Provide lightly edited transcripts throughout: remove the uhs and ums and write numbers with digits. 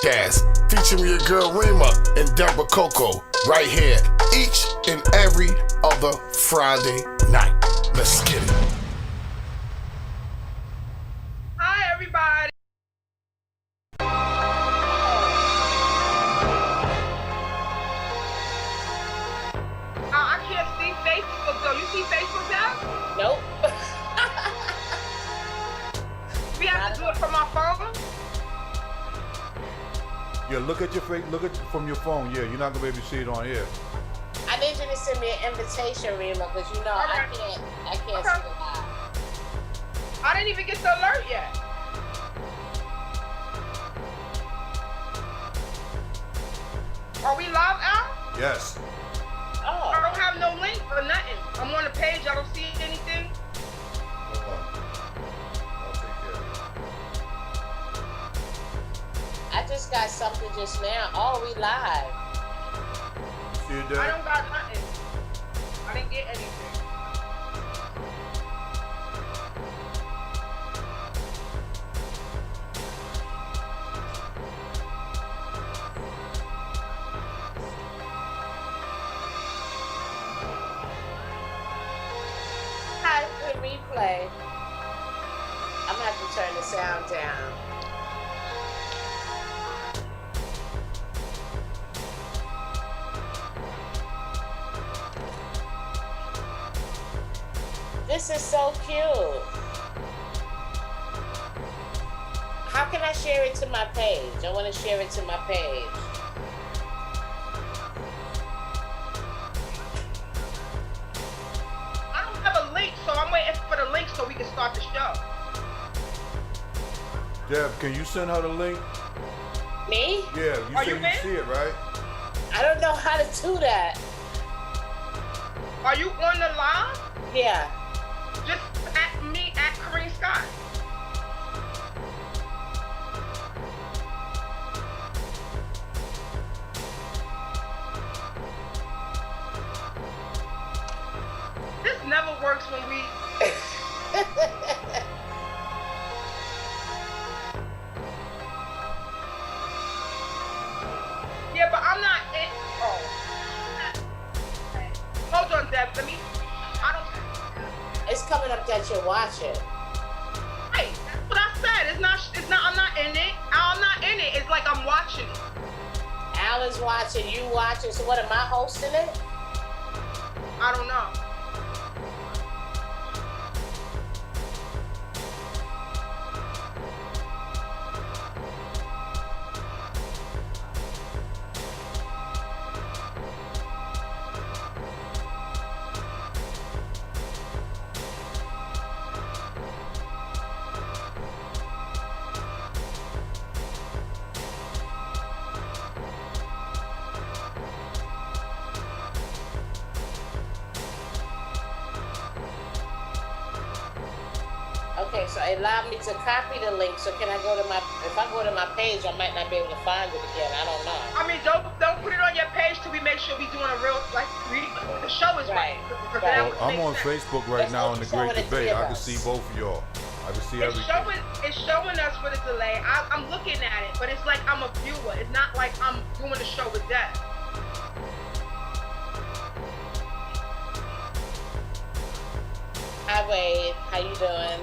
podcast featuring your girl Rema and Debra Coco right here each and every other Friday night. Let's get it. Hi, everybody. I can't see Facebook though. You see Facebook now? Nope. We have to do it from our phone. Yeah, look at from your phone. Yeah, you're not gonna be able to see it on here. I need you to send me an invitation, Rema, because you know I can't see it live. I didn't even get the alert yet. Are we live out? Yes. Oh. I don't have no link or nothing. I'm on the page. I don't see anything. Hold on. I'll take care of I just got something just now. Oh, we live. it. See it there? I don't got nothing. I didn't get anything. Hi, the replay. I'm gonna have to turn the sound down. This is so cute. How can I share it to my page? I want to share it to my page. I don't have a link, so I'm waiting for the link so we can start the show. Deb, can you send her the link? Me? Yeah, Are you you said in? you see it, right? I don't know how to do that. Are you on the live? Yeah. Just at me at Kareem Scott. This never works when we. Yeah, but I'm not in. Oh. Hold on, Deb. Let me. I don't. It's coming up that you're watching. Right, that's what I said. It's not. I'm not in it. I'm not in it. It's like I'm watching it. Alan's watching, you watching. So what, am I hosting it? I don't know. Okay, so it allowed me to copy the link. So can I go to my, if I go to my page, I might not be able to find it again. I don't know. I mean, don't put it on your page till we make sure we doing a real the show is right. Because Right. that would I'm make on sense. Facebook right Let's now in the show Great it to three Debate. of I can us. see both of y'all. I can see everything. It's showing us with a delay. I'm looking at it, but it's like I'm a viewer. It's not like I'm doing the show with that. Hi Wade, how you doing?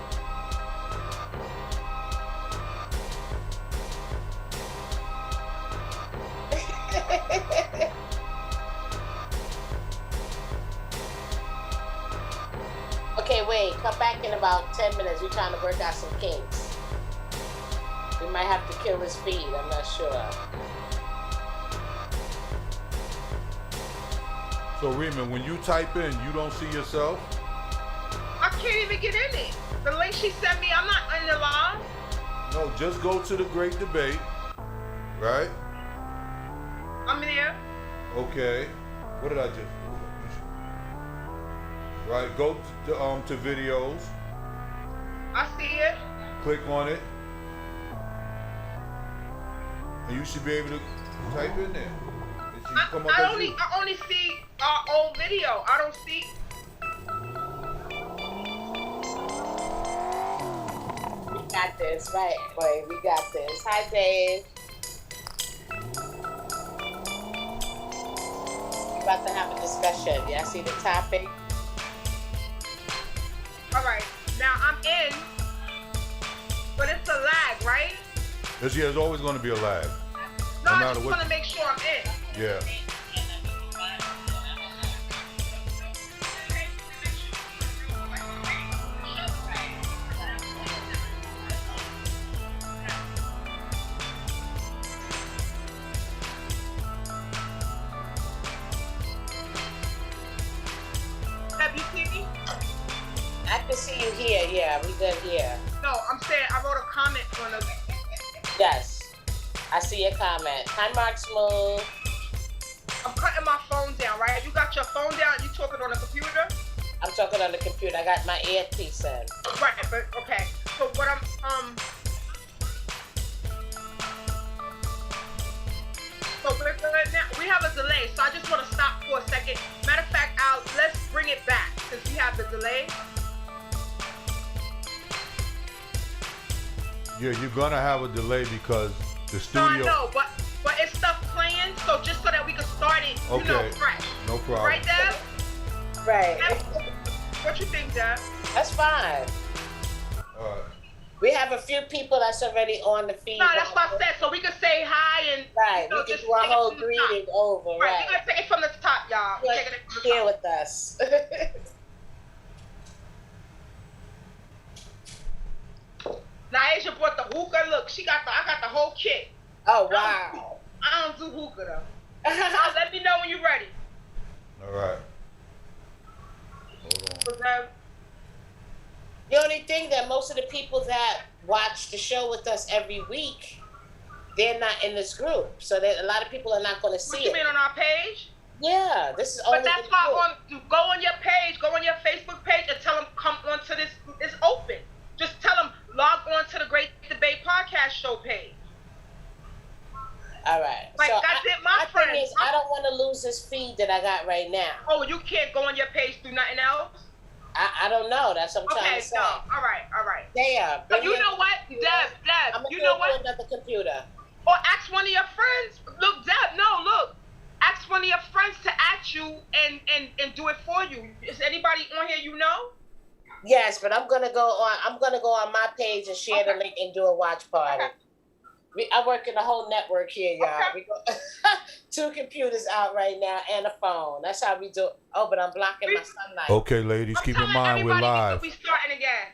Okay, wait, come back in about 10 minutes. We're trying to work out some kinks. We might have to kill his feed, I'm not sure. So Rema, when you type in, you don't see yourself? I can't even get in it. The link she sent me, I'm not in the live. No, just go to the Great Debate, right? I'm there. Okay. What did I just do? Right, go to videos, I see it. click on it, and you should be able to type in there. It should come up I as you. only see our old video. I don't see. We got this, right, boy. We got this. Hi, Dave. discussion. Y'all see the topic? All right. Now I'm in, but it's a lag, right? There's always going to be a lag. No, No I matter just what- want to make sure I'm in. Yeah. Have you seen me? I can see you here. Yeah, we good here. No, I'm saying I wrote a comment on the. Yes. I see your comment. Hi, Mark Smooth. I'm cutting my phone down, right? You got your phone down. You talking on the computer? I'm talking on the computer. I got my earpiece in. Right, but okay. So what I'm So we're good now. We have a delay, so I just want to stop for a second. Matter of fact, Al, let's bring it back since we have the delay. Yeah, you're going to have a delay because the No, studio... I know, but it's stuff playing, so just so that we can start it, you know, Okay. fresh. No problem. Right, Deb? Right. What you think, Deb? That's fine. All right. We have a few people that's already on the feed. No, that's what I said. So we can say hi and Right. you know, We can just do a take it whole from the top. greeting over. Right, Right. we're gonna take it from the top, y'all. We're taking it from the Here top. with us. Naisha brought the hookah. Look, I got the whole kit. Oh, wow. I don't do hookah though. Let me know when you're ready. All right. Hold on. So, Deb, The only thing that most of the people that watch the show with us every week, they're not in this group. So that a lot of people are not going to what see you it. mean on our page? Yeah, this is only But that's the why group. go on your page, go on your Facebook page, and tell them come onto this. It's open. Just tell them log on to the Great Debate Podcast Show page. All right. Like, so that's it, my thing friend. is, I don't want to lose this feed that I got right now. Oh, you can't go on your page through nothing else? I don't know. That's what I'm trying Okay, to say. no. All right. There. So you know what, Deb, I'm going to you know what? another computer. Or ask one of your friends. Look, Deb, look. Ask one of your friends to add you and do it for you. Is anybody on here you know? Yes, but I'm gonna go on my page and share the link and do a watch party. Okay. I work in the whole network here, y'all. Okay. We go, 2 computers out right now and a phone. That's how we do. Oh, but I'm blocking my sunlight. Okay, ladies, I'm keep in telling mind we're everybody live. We starting again.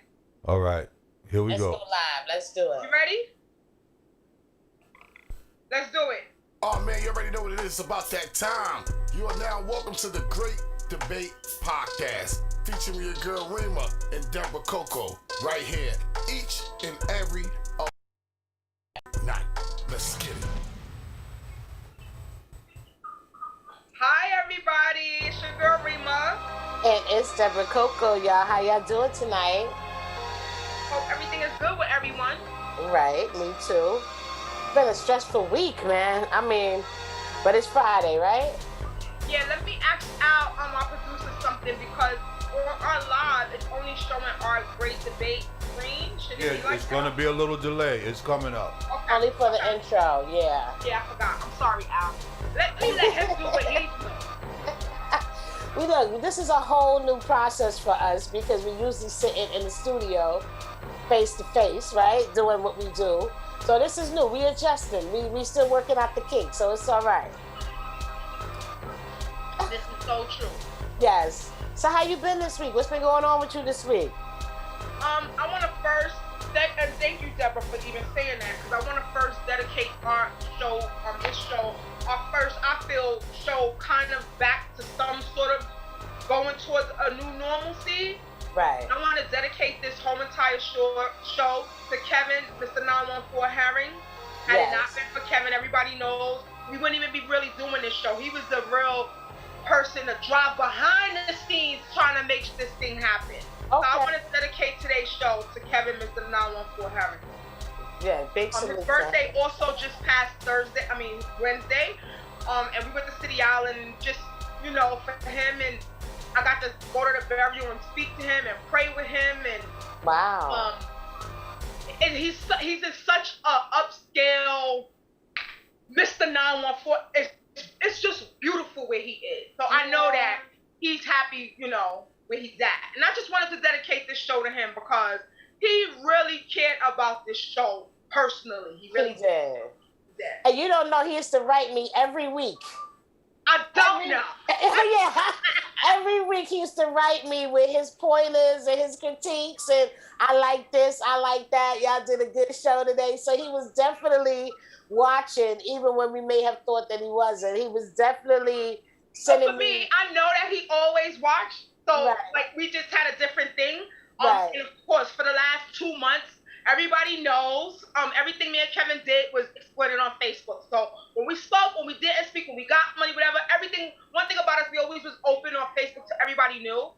All right. Here we Let's go. go live. Let's do it. You ready? Let's do it. Oh man, you already know what it is. It's about that time. You are now welcome to the Great Debate Podcast, featuring your girl Rema and Debra Coco, right here, each and every night. Let's get it. Hi, everybody. It's your girl Rema. And it's Debra Coco, y'all. How y'all doing tonight? Hope everything is good with everyone. Right, me too. Been a stressful week, man. I mean, but it's Friday, right? Yeah, let me ask Al, our producer, something because on our live, it's only showing our Great Debate screen. Should Yeah, it be like it's that? going to be a little delay. It's coming up. Okay. Only for the intro, yeah. Yeah, I forgot. I'm sorry, Al. Let him do what he's doing. Look, this is a whole new process for us because we usually sitting in the studio face to face, right? Doing what we do. So this is new. We adjusting. We still working out the kinks, so it's all right. This is so true. Yes. So how you been this week? What's been going on with you this week? I want to first thank you, Debra, for even saying that because I want to first dedicate our show, this show, our first, I feel, show kind of back to some sort of going towards a new normalcy. Right. I want to dedicate this whole entire show to Kevin, Mr. 914 Herring. Had it not been for Kevin, everybody knows we wouldn't even be really doing this show. He was the real person to drive behind the scenes trying to make this thing happen. So I want to dedicate today's show to Kevin, Mr. 914 Herring. Yeah, big His salute. birthday also just passed Wednesday. And we went to City Island just, for him, and I got to go to the burial and speak to him and pray with him, and wow. And he's in such a upscale Mr. 914. It's it's just beautiful where he is. So I know that he's happy, where he's at. And I just wanted to dedicate this show to him because he really cared about this show personally. He really did. And you don't know, he used to write me every week. I don't know. Yeah. Every week he used to write me with his pointers and his critiques and I like this, I like that. Y'all did a good show today. So he was definitely watching, even when we may have thought that he wasn't. He was definitely sending for me. I know that he always watched. So like we just had a different thing. And of course, for the last 2 months, everybody knows everything me and Kevin did was exploited on Facebook. So when we spoke, when we didn't speak, when we got money, whatever, everything, one thing about us, we always was open on Facebook so everybody knew.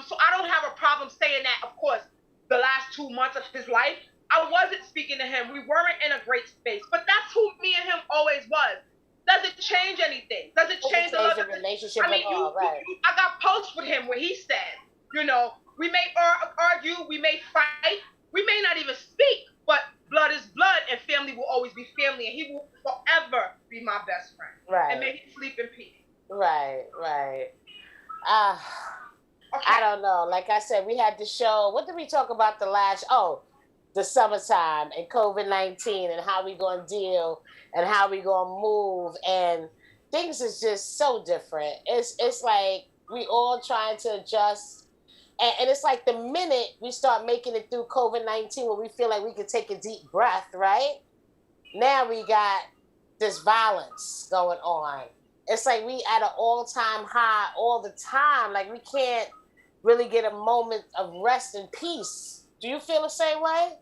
So I don't have a problem saying that, of course, the last 2 months of his life, I wasn't speaking to him. We weren't in a great space. But that's who me and him always was. Doesn't change anything. Doesn't change the relationship at all, right? I got posts with him where he said, we may argue, we may fight, we may not even speak, but blood is blood and family will always be family and he will forever be my best friend. Right. And may he sleep in peace. Right. Okay. I don't know. Like I said, we had the show. What did we talk about the summertime and COVID-19 and how we going to deal and how we going to move. And things is just so different. It's like we all trying to adjust. And it's like the minute we start making it through COVID-19 where we feel like we can take a deep breath, right? Now we got this violence going on. It's like we at an all-time high all the time. Like we can't really get a moment of rest and peace. Do you feel the same way?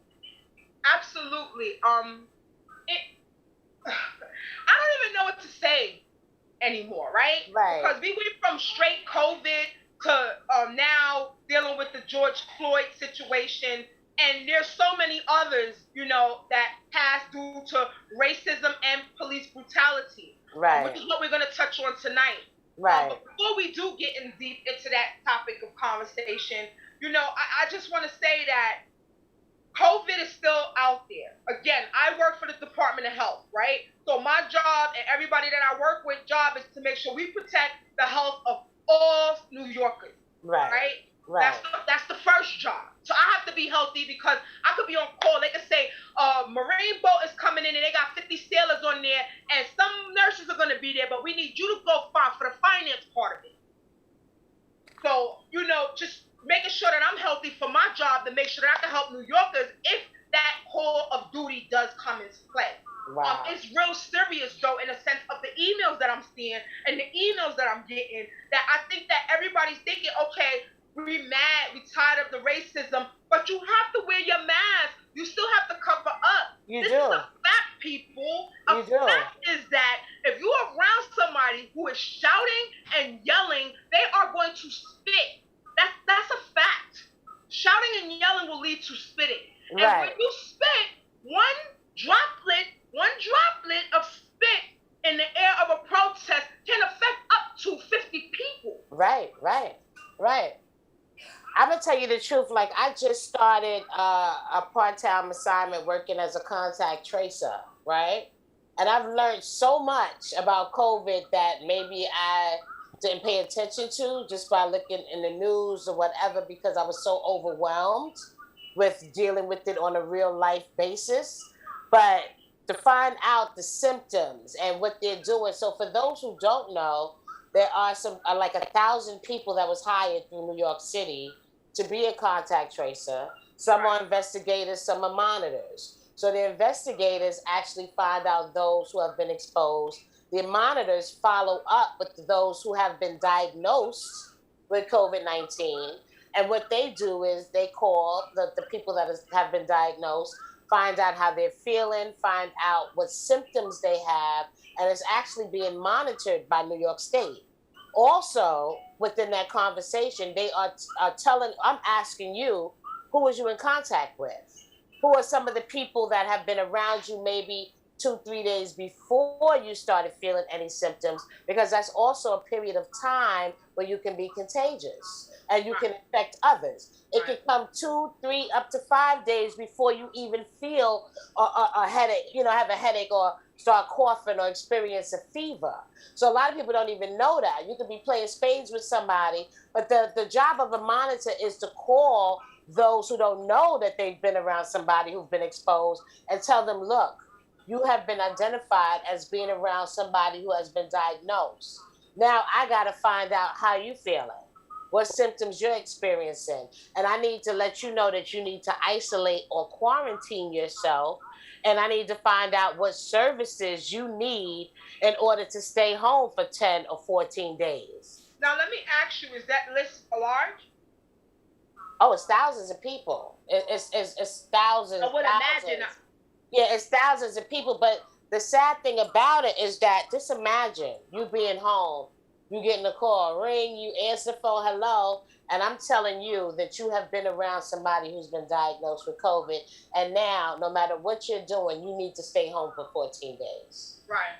Absolutely. I don't even know what to say anymore, right? Right. Because we went from straight COVID to now dealing with the George Floyd situation, and there's so many others, that passed due to racism and police brutality, right? Which is what we're going to touch on tonight, right? But before we do get in deep into that topic of conversation, I just want to say that COVID is still out there. Again, I work for the Department of Health, right? So my job and everybody that I work with job is to make sure we protect the health of all New Yorkers, right? That's the first job. So I have to be healthy because I could be on call. They could say, marine boat is coming in and they got 50 sailors on there and some nurses are going to be there, but we need you to go find for the finance part of it. So, just making sure that I'm healthy for my job to make sure that I can help New Yorkers if that call of duty does come into play. Wow. It's real serious, though, in the sense of the emails that I'm seeing and the emails that I'm getting, that I think that everybody's thinking, okay, we mad, we tired of the racism, but you have to wear your mask. You still have to cover up. This is a fact, people. A fact is that if you're around somebody who is shouting and yelling, they are going to spit. That's a fact. Shouting and yelling will lead to spitting. And when you spit, one droplet of spit in the air of a protest can affect up to 50 people. Right. I'm going to tell you the truth. Like, I just started a part-time assignment working as a contact tracer, right? And I've learned so much about COVID that maybe I didn't pay attention to just by looking in the news or whatever, because I was so overwhelmed with dealing with it on a real life basis. But to find out the symptoms and what they're doing. So for those who don't know, there are like 1,000 people that was hired through New York City to be a contact tracer. Some are investigators, some are monitors. So the investigators actually find out those who have been exposed. The monitors follow up with those who have been diagnosed with COVID-19. And what they do is they call the people that have been diagnosed, find out how they're feeling, find out what symptoms they have, and it's actually being monitored by New York State. Also, within that conversation, they are I'm asking you, who was you in contact with? Who are some of the people that have been around you maybe 2-3 days before you started feeling any symptoms, because that's also a period of time where you can be contagious and you can infect others. It can come 2, 3, up to 5 days before you even feel a headache, have a headache or start coughing or experience a fever. So a lot of people don't even know that. You could be playing spades with somebody, but the job of a monitor is to call those who don't know that they've been around somebody who's been exposed and tell them, look, you have been identified as being around somebody who has been diagnosed. Now I got to find out how you feeling, what symptoms you're experiencing. And I need to let you know that you need to isolate or quarantine yourself. And I need to find out what services you need in order to stay home for 10 or 14 days. Now, let me ask you, is that list large? Oh, it's thousands of people. It's thousands. I would imagine. Yeah, it's thousands of people. But the sad thing about it is that, just imagine you being home, you getting a call, ring, you answer the phone, hello, and I'm telling you that you have been around somebody who's been diagnosed with COVID, and now, no matter what you're doing, you need to stay home for 14 days. Right.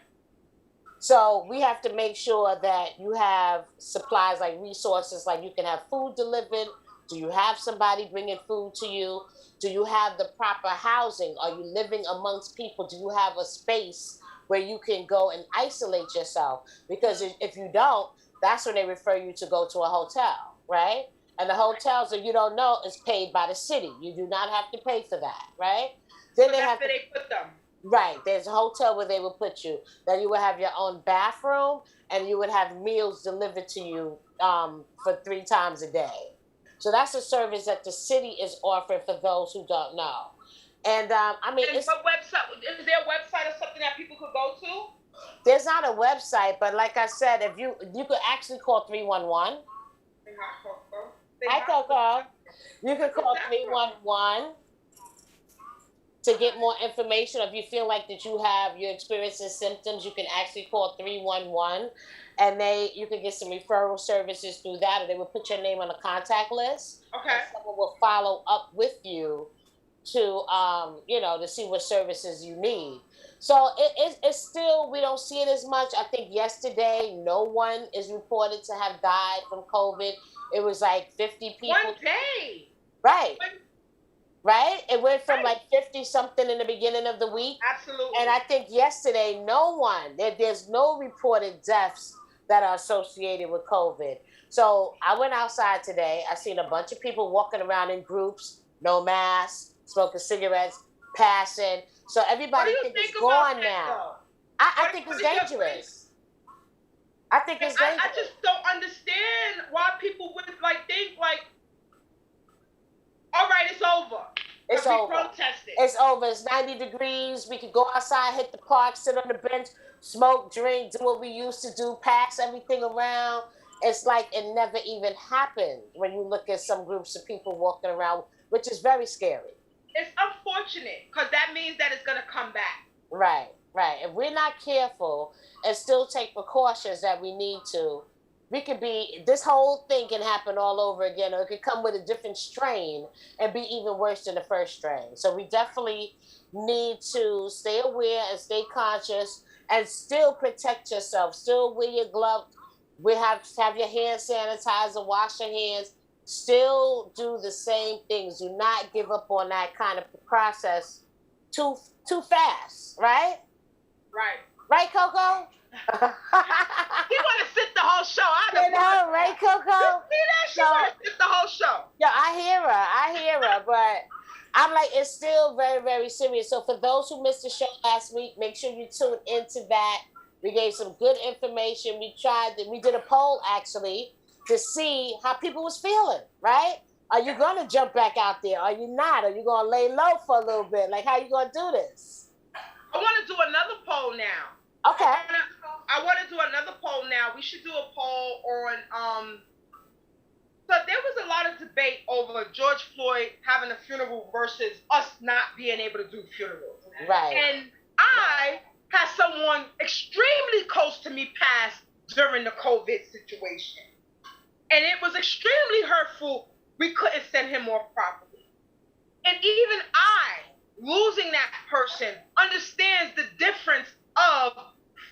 So we have to make sure that you have supplies, like resources, like you can have food delivered. Do you have somebody bringing food to you? Do you have the proper housing? Are you living amongst people? Do you have a space where you can go and isolate yourself? Because if you don't, that's when they refer you to go to a hotel, right? And the hotels that you don't know is paid by the city. You do not have to pay for that, right? Then they have to, they put them. Right. There's a hotel where they will put you. That you would have your own bathroom and you would have meals delivered to you for 3 times a day. So that's a service that the city is offering for those who don't know. And I mean, and what website, is there a website or something that people could go to? There's not a website, but like I said, if you could actually call 311. Hi, Coco. You can call 311 to get more information. If you feel like that you're experiencing symptoms, you can actually call 311. And you can get some referral services through that, or they will put your name on a contact list. Okay. And someone will follow up with you to, to see what services you need. So it's still, we don't see it as much. I think yesterday, no one is reported to have died from COVID. It was like 50 people. One day. Right. Right? It went from like 50 something in the beginning of the week. Absolutely. And I think yesterday, there's no reported deaths that are associated with COVID. So I went outside today. I seen a bunch of people walking around in groups, no masks, smoking cigarettes, passing. So everybody thinks it's gone now. I think it's dangerous. I think it's dangerous. I just don't understand why people would think all right, it's over. It's over. Protested. It's over. It's 90 degrees. We could go outside, hit the park, sit on the bench, smoke, drink, do what we used to do, pass everything around. It's like it never even happened when you look at some groups of people walking around, which is very scary. It's unfortunate because that means that it's going to come back. Right. If we're not careful and still take precautions that we need to, this whole thing can happen all over again, or it could come with a different strain and be even worse than the first strain. So we definitely need to stay aware and stay conscious and still protect yourself. Still wear your gloves. Have your hand sanitizer, wash your hands. Still do the same things. Do not give up on that kind of process too fast, right? Right. Right, Coco? He want to sit the whole show. Right, Coco? See that? She want to sit the whole show. Yeah, I hear her, but I'm like, it's still very, very serious. So for those who missed the show last week, make sure you tune into that. We gave some good information. We did a poll, actually, to see how people was feeling, right? Are you going to jump back out there? Are you not? Are you going to lay low for a little bit? Like, how you going to do this? I want to do another poll now. Okay. I want to do another poll now. We should do a poll on, so there was a lot of debate over George Floyd having a funeral versus us not being able to do funerals. Right. And I had someone extremely close to me pass during the COVID situation. And it was extremely hurtful. We couldn't send him off properly. And even I losing that person understands the difference of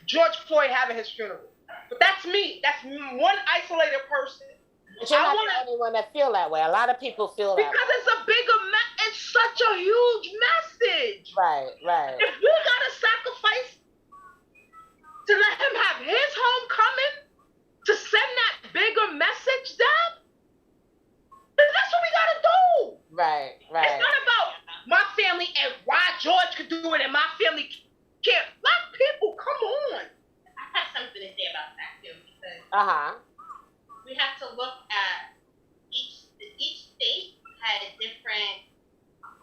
George Floyd having his funeral. But that's me. That's one isolated person. But you're not the only one that feel that way. A lot of people feel that way. Because it's a bigger it's such a huge message. Right. If you gotta sacrifice to let him have his homecoming, to send that bigger message down, then that's what we gotta do. Right. It's not about my family and why George could do it and my family can't. Black people, come on. I have something to say about that too, because we have to look at each state had a different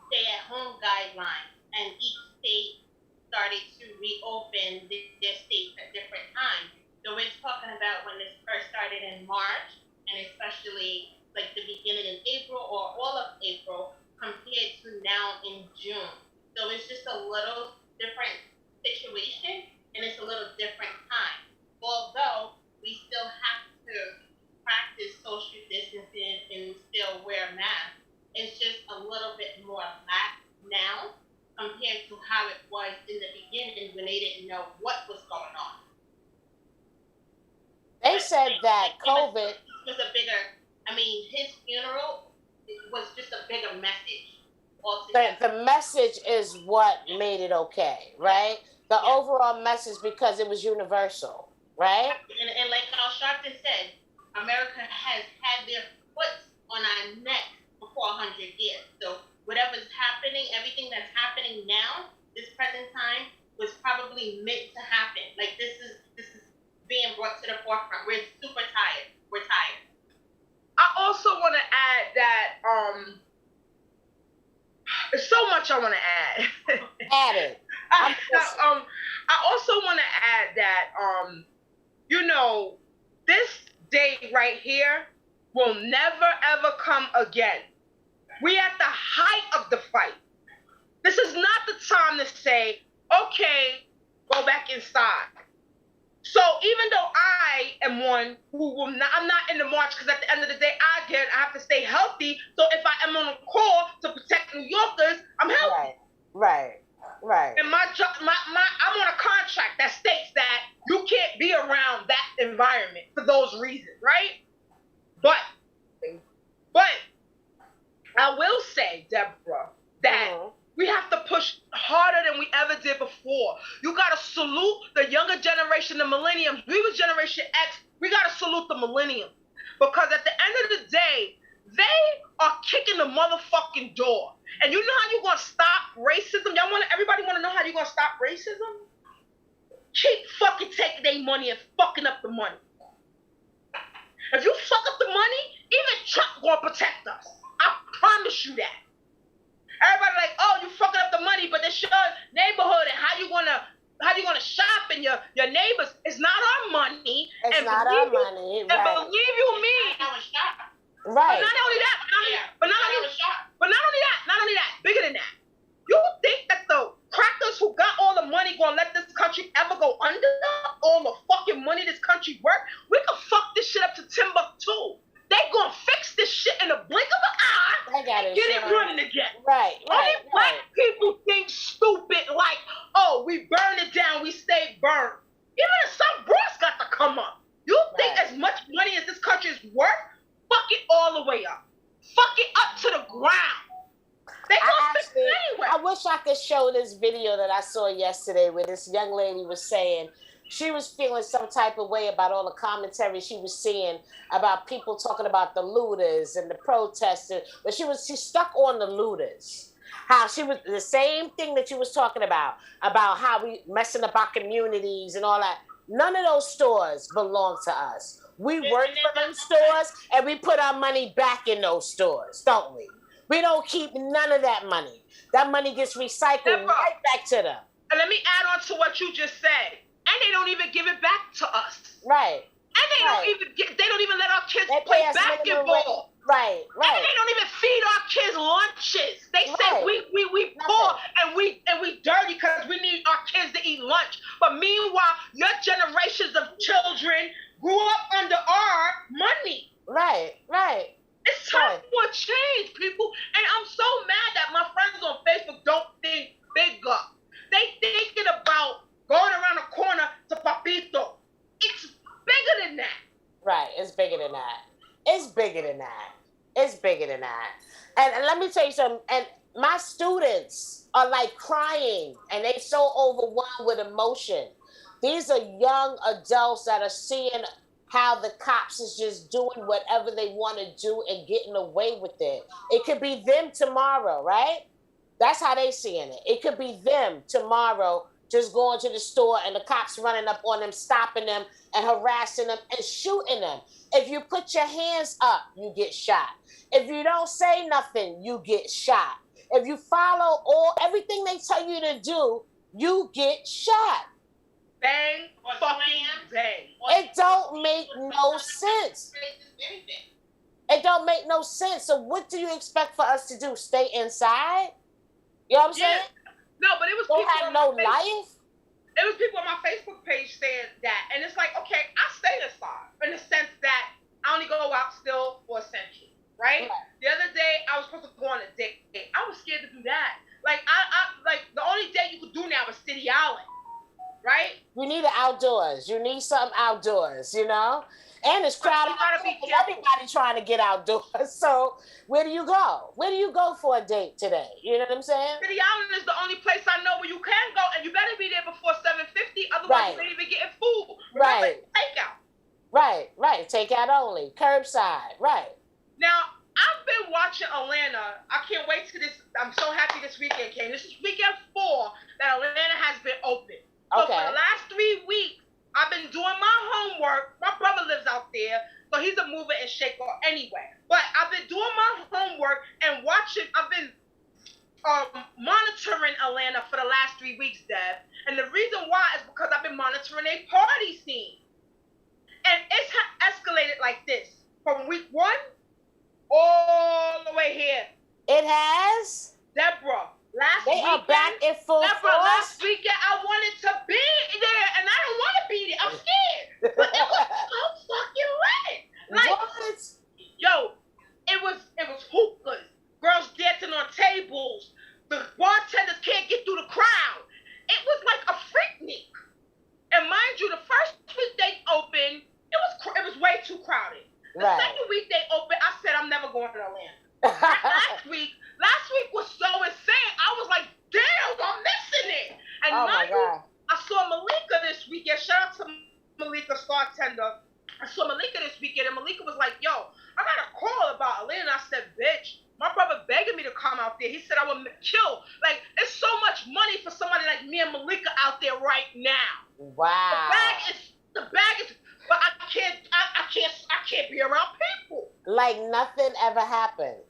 stay-at-home guideline, and each state started to reopen their states at different times. So we're talking about when this first started in March, and especially like the beginning in April or all of April compared to now in June. So it's just a little different situation, and it's a little different time. Although we still have to practice social distancing and still wear masks, it's just a little bit more lax now compared to how it was in the beginning when they didn't know what was going on. They said that COVID was a bigger, his funeral was just a bigger message altogether. The message is what made it okay, right? The overall message, because it was universal, right? And like Al Sharpton said, America has had their foot on our neck for 400 years. So whatever's happening, everything that's happening now, this present time, was probably meant to happen. Like this is being brought to the forefront. We're super tired. We're tired. I also want to add that there's so much I want to add. Add it. I also want to add that this day right here will never ever come again. We at the height of the fight. This is not the time to say, okay, go back inside. So even though I am one who I'm not in the march, because at the end of the day, I have to stay healthy. So if I am on a call to protect New Yorkers, I'm healthy. Right. And my I'm on a contract that states that you can't be around that environment for those reasons, right? But I will say, Debra, that we have to push harder than we ever did before. You got to salute the younger generation, the millennium. We was Generation X. We got to salute the millennium. Because at the end of the day, they are kicking the motherfucking door. And you know how you're going to stop racism? Everybody want to know how you're going to stop racism? Keep fucking taking their money and fucking up the money. If you fuck up the money, even Trump going to protect us. I promise you that. Everybody like, oh, you fucking up the money, but it's your neighborhood and how you gonna shop and your neighbors. It's not our money. It's not our money. And believe you me. Right. But not only that, bigger than that. You think that the crackers who got all the money gonna let this country ever go under? All the fucking money this country worth? We can fuck this shit up to Timbuktu. They gonna fix this shit in a blink of an eye and get it running again. Right. Only black people think stupid like, oh, we burn it down, we stay burned. Even if some boss got to come up. You think as much money as this country is worth? Fuck it all the way up. Fuck it up to the ground. They gonna fix it anyway. I wish I could show this video that I saw yesterday where this young lady was saying she was feeling some type of way about all the commentary she was seeing about people talking about the looters and the protesters, but she stuck on the looters. How she was the same thing that you was talking about how we messing up our communities and all that. None of those stores belong to us. We work for them stores and we put our money back in those stores, don't we? We don't keep none of that money. That money gets recycled right back to them. And let me add on to what you just said. And they don't even give it back to us. Right. And they don't even let our kids play basketball. Right. And they don't even feed our kids lunches. They say we poor and we dirty because we need our kids to eat lunch. But meanwhile, your generations of children grew up under our money. Right. It's time for a change, people. And I'm so mad that my friends on Facebook don't think It's bigger than that. It's bigger than that. It's bigger than that. And let me tell you something. And my students are like crying, and they so overwhelmed with emotion. These are young adults that are seeing how the cops is just doing whatever they want to do and getting away with it. It could be them tomorrow, right? That's how they seeing it. It could be them tomorrow just going to the store and the cops running up on them, stopping them and harassing them and shooting them. If you put your hands up, you get shot. If you don't say nothing, you get shot. If you follow everything they tell you to do, you get shot. Bang, fucking bang. It don't make no sense. It don't make no sense. So what do you expect for us to do? Stay inside? You know what I'm saying? No, but it was don't people have no life. It was people on my Facebook page saying that, and it's like, okay, I stay inside in the sense that I only go out still for essential, right? The other day I was supposed to go on a date. I was scared to do that. Like I like the only date you could do now is City Island, right? You need it outdoors. You need something outdoors, you know? And it's crowded. Everybody trying to get outdoors. So where do you go? Where do you go for a date today? You know what I'm saying? City Island is the only place I know where you can go, and you better be there before 7:50. Otherwise, you ain't even getting food. Remember, takeout. Right. Takeout only. Curbside. Right. Now, I've been watching Atlanta. I can't wait to this. I'm so happy this weekend came. This is weekend 4 that Atlanta has been open. So for the last 3 weeks, I've been doing my homework. My brother lives out there, so he's a mover and shaker anyway. But I've been doing my homework and watching. I've been monitoring Atlanta for the last 3 weeks, Deb. And the reason why is because I've been monitoring a party scene. And it's escalated like this. From week 1 all the way here. It has? Deborah. They are back in full force. Last weekend I wanted to be there, and I don't want to be there. I'm scared. But it was so fucking lit. Like, what? Yo, it was hookahs, girls dancing on tables. The bartenders can't get through the crowd. It was like a freaknik. And mind you, the first week they opened, it was way too crowded. The second week they opened, I said I'm never going to Atlanta. Last week was so insane. I was like, damn, I'm missing it. And I saw Malika this weekend. Shout out to Malika, star tender. I saw Malika this weekend, and Malika was like, yo, I got a call about Atlanta. I said, bitch, my brother begging me to come out there. He said I would kill. Like, it's so much money for somebody like me and Malika out there right now. Wow. The bag is, but I can't be around people. Like nothing ever happened.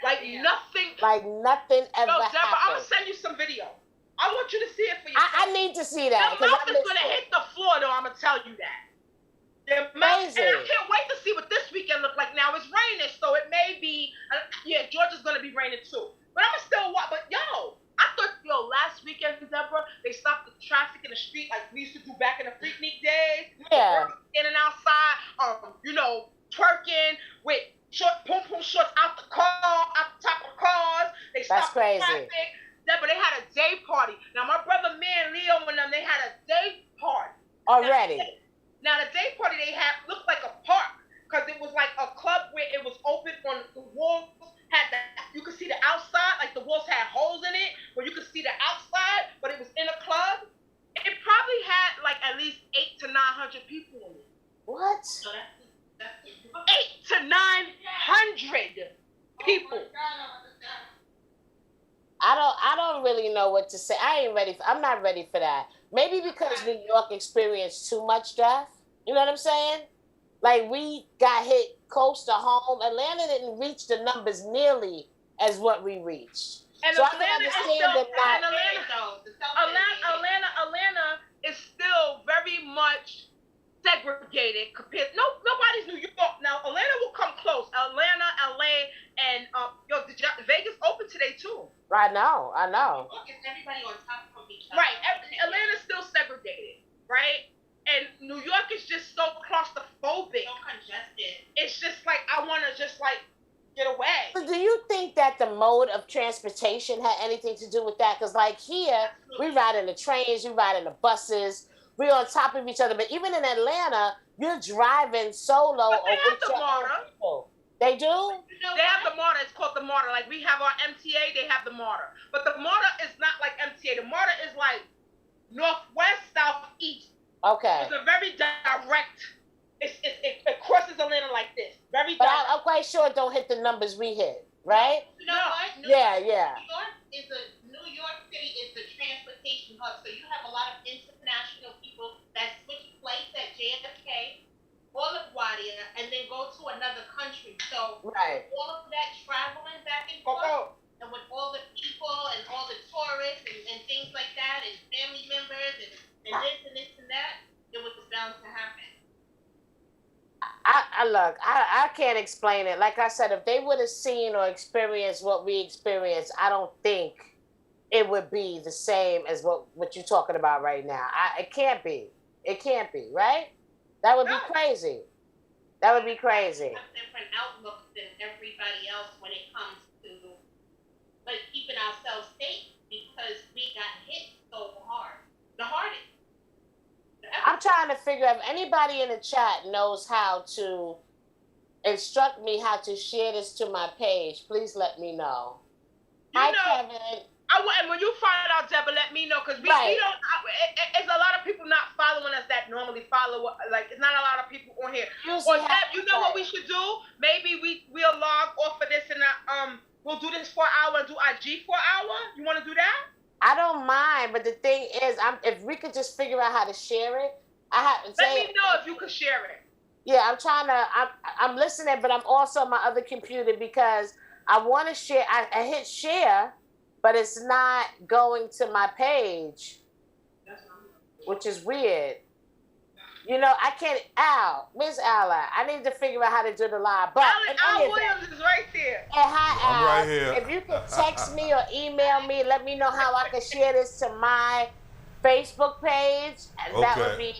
Like nothing ever happened. Deborah, I'm gonna send you some video. I want you to see it for yourself. I need to see that. Your mouth is gonna hit the floor, though. I'm gonna tell you that. And I can't wait to see what this weekend look like. Now it's raining, so it may be. Georgia's gonna be raining too. But I'm gonna still watch. But I thought last weekend, Deborah, they stopped the traffic in the street like we used to do back in the Freaknik days. Yeah. In and outside, twerking with short pom pom shorts out the top of cars. They stopped the traffic. But they had a day party. Now my brother, man, Leo, and them, they had a day party already. Now the day party they had looked like a park because it was like a club where it was open on the walls. You could see the outside, like the walls had holes in it, where you could see the outside, but it was in a club. It probably had like at least 800 to 900 people in it. What? So that's 800 to 900 people. I don't really know what to say. I'm not ready for that. Maybe because New York experienced too much death. You know what I'm saying? Like we got hit close to home. Atlanta didn't reach the numbers nearly as what we reached. And so Atlanta I can understand Atlanta is still very much segregated compared. Nobody's New York now. Atlanta will come close. Atlanta, LA, and Vegas open today too. I know. Everybody on top of each other. Right. Atlanta's still segregated, right? And New York is just so claustrophobic. So congested. It's just like I want to just like get away. So do you think that the mode of transportation had anything to do with that? Because like here, we ride in the trains, we ride in the buses, we're on top of each other. But even in Atlanta, you're driving solo but they or have with the your own MARTA. people. They do? They have the MARTA. It's called the MARTA. Like we have our MTA, they have the MARTA. But the MARTA is not like MTA. The MARTA is like northwest, southeast. Okay. It's a very direct. It crosses Atlanta like this. Very direct. But I'm quite sure it don't hit the numbers we hit, right? You know what? Yeah. New York City is the transportation hub, so you have a lot of international people that switch flights at JFK or LaGuardia and then go to another country. So right. All of that traveling back and forth, and with all the people and all the tourists and things like that, and family members and this and that, it was bound to happen. I can't explain it. Like I said, if they would have seen or experienced what we experienced, I don't think it would be the same as what you're talking about right now. It can't be. It can't be, right? That would be crazy. That would be crazy. We have different outlooks than everybody else when it comes to keeping ourselves safe because we got hit so hard. The hardest. I'm trying to figure out if anybody in the chat knows how to instruct me how to share this to my page. Please let me know. Hi, Kevin. And when you find out, Debra, let me know because we don't. It's a lot of people not following us that normally follow. Like it's not a lot of people on here. Or Deb, you know what we should do? Maybe we'll log off of this and we'll do this for an hour and do IG for an hour. You want to do that? I don't mind, but the thing is, if we could just figure out how to share it, let me know if you could share it. Yeah, I'm listening, but I'm also on my other computer because I want to share. I hit share, but it's not going to my page, which is weird. You know, I can't. Miss Al, I need to figure out how to do the live. But Al Williams is right there. Hey, hi, Al. I'm right here. If you could text me or email me, let me know how I can share this to my Facebook page, and that would be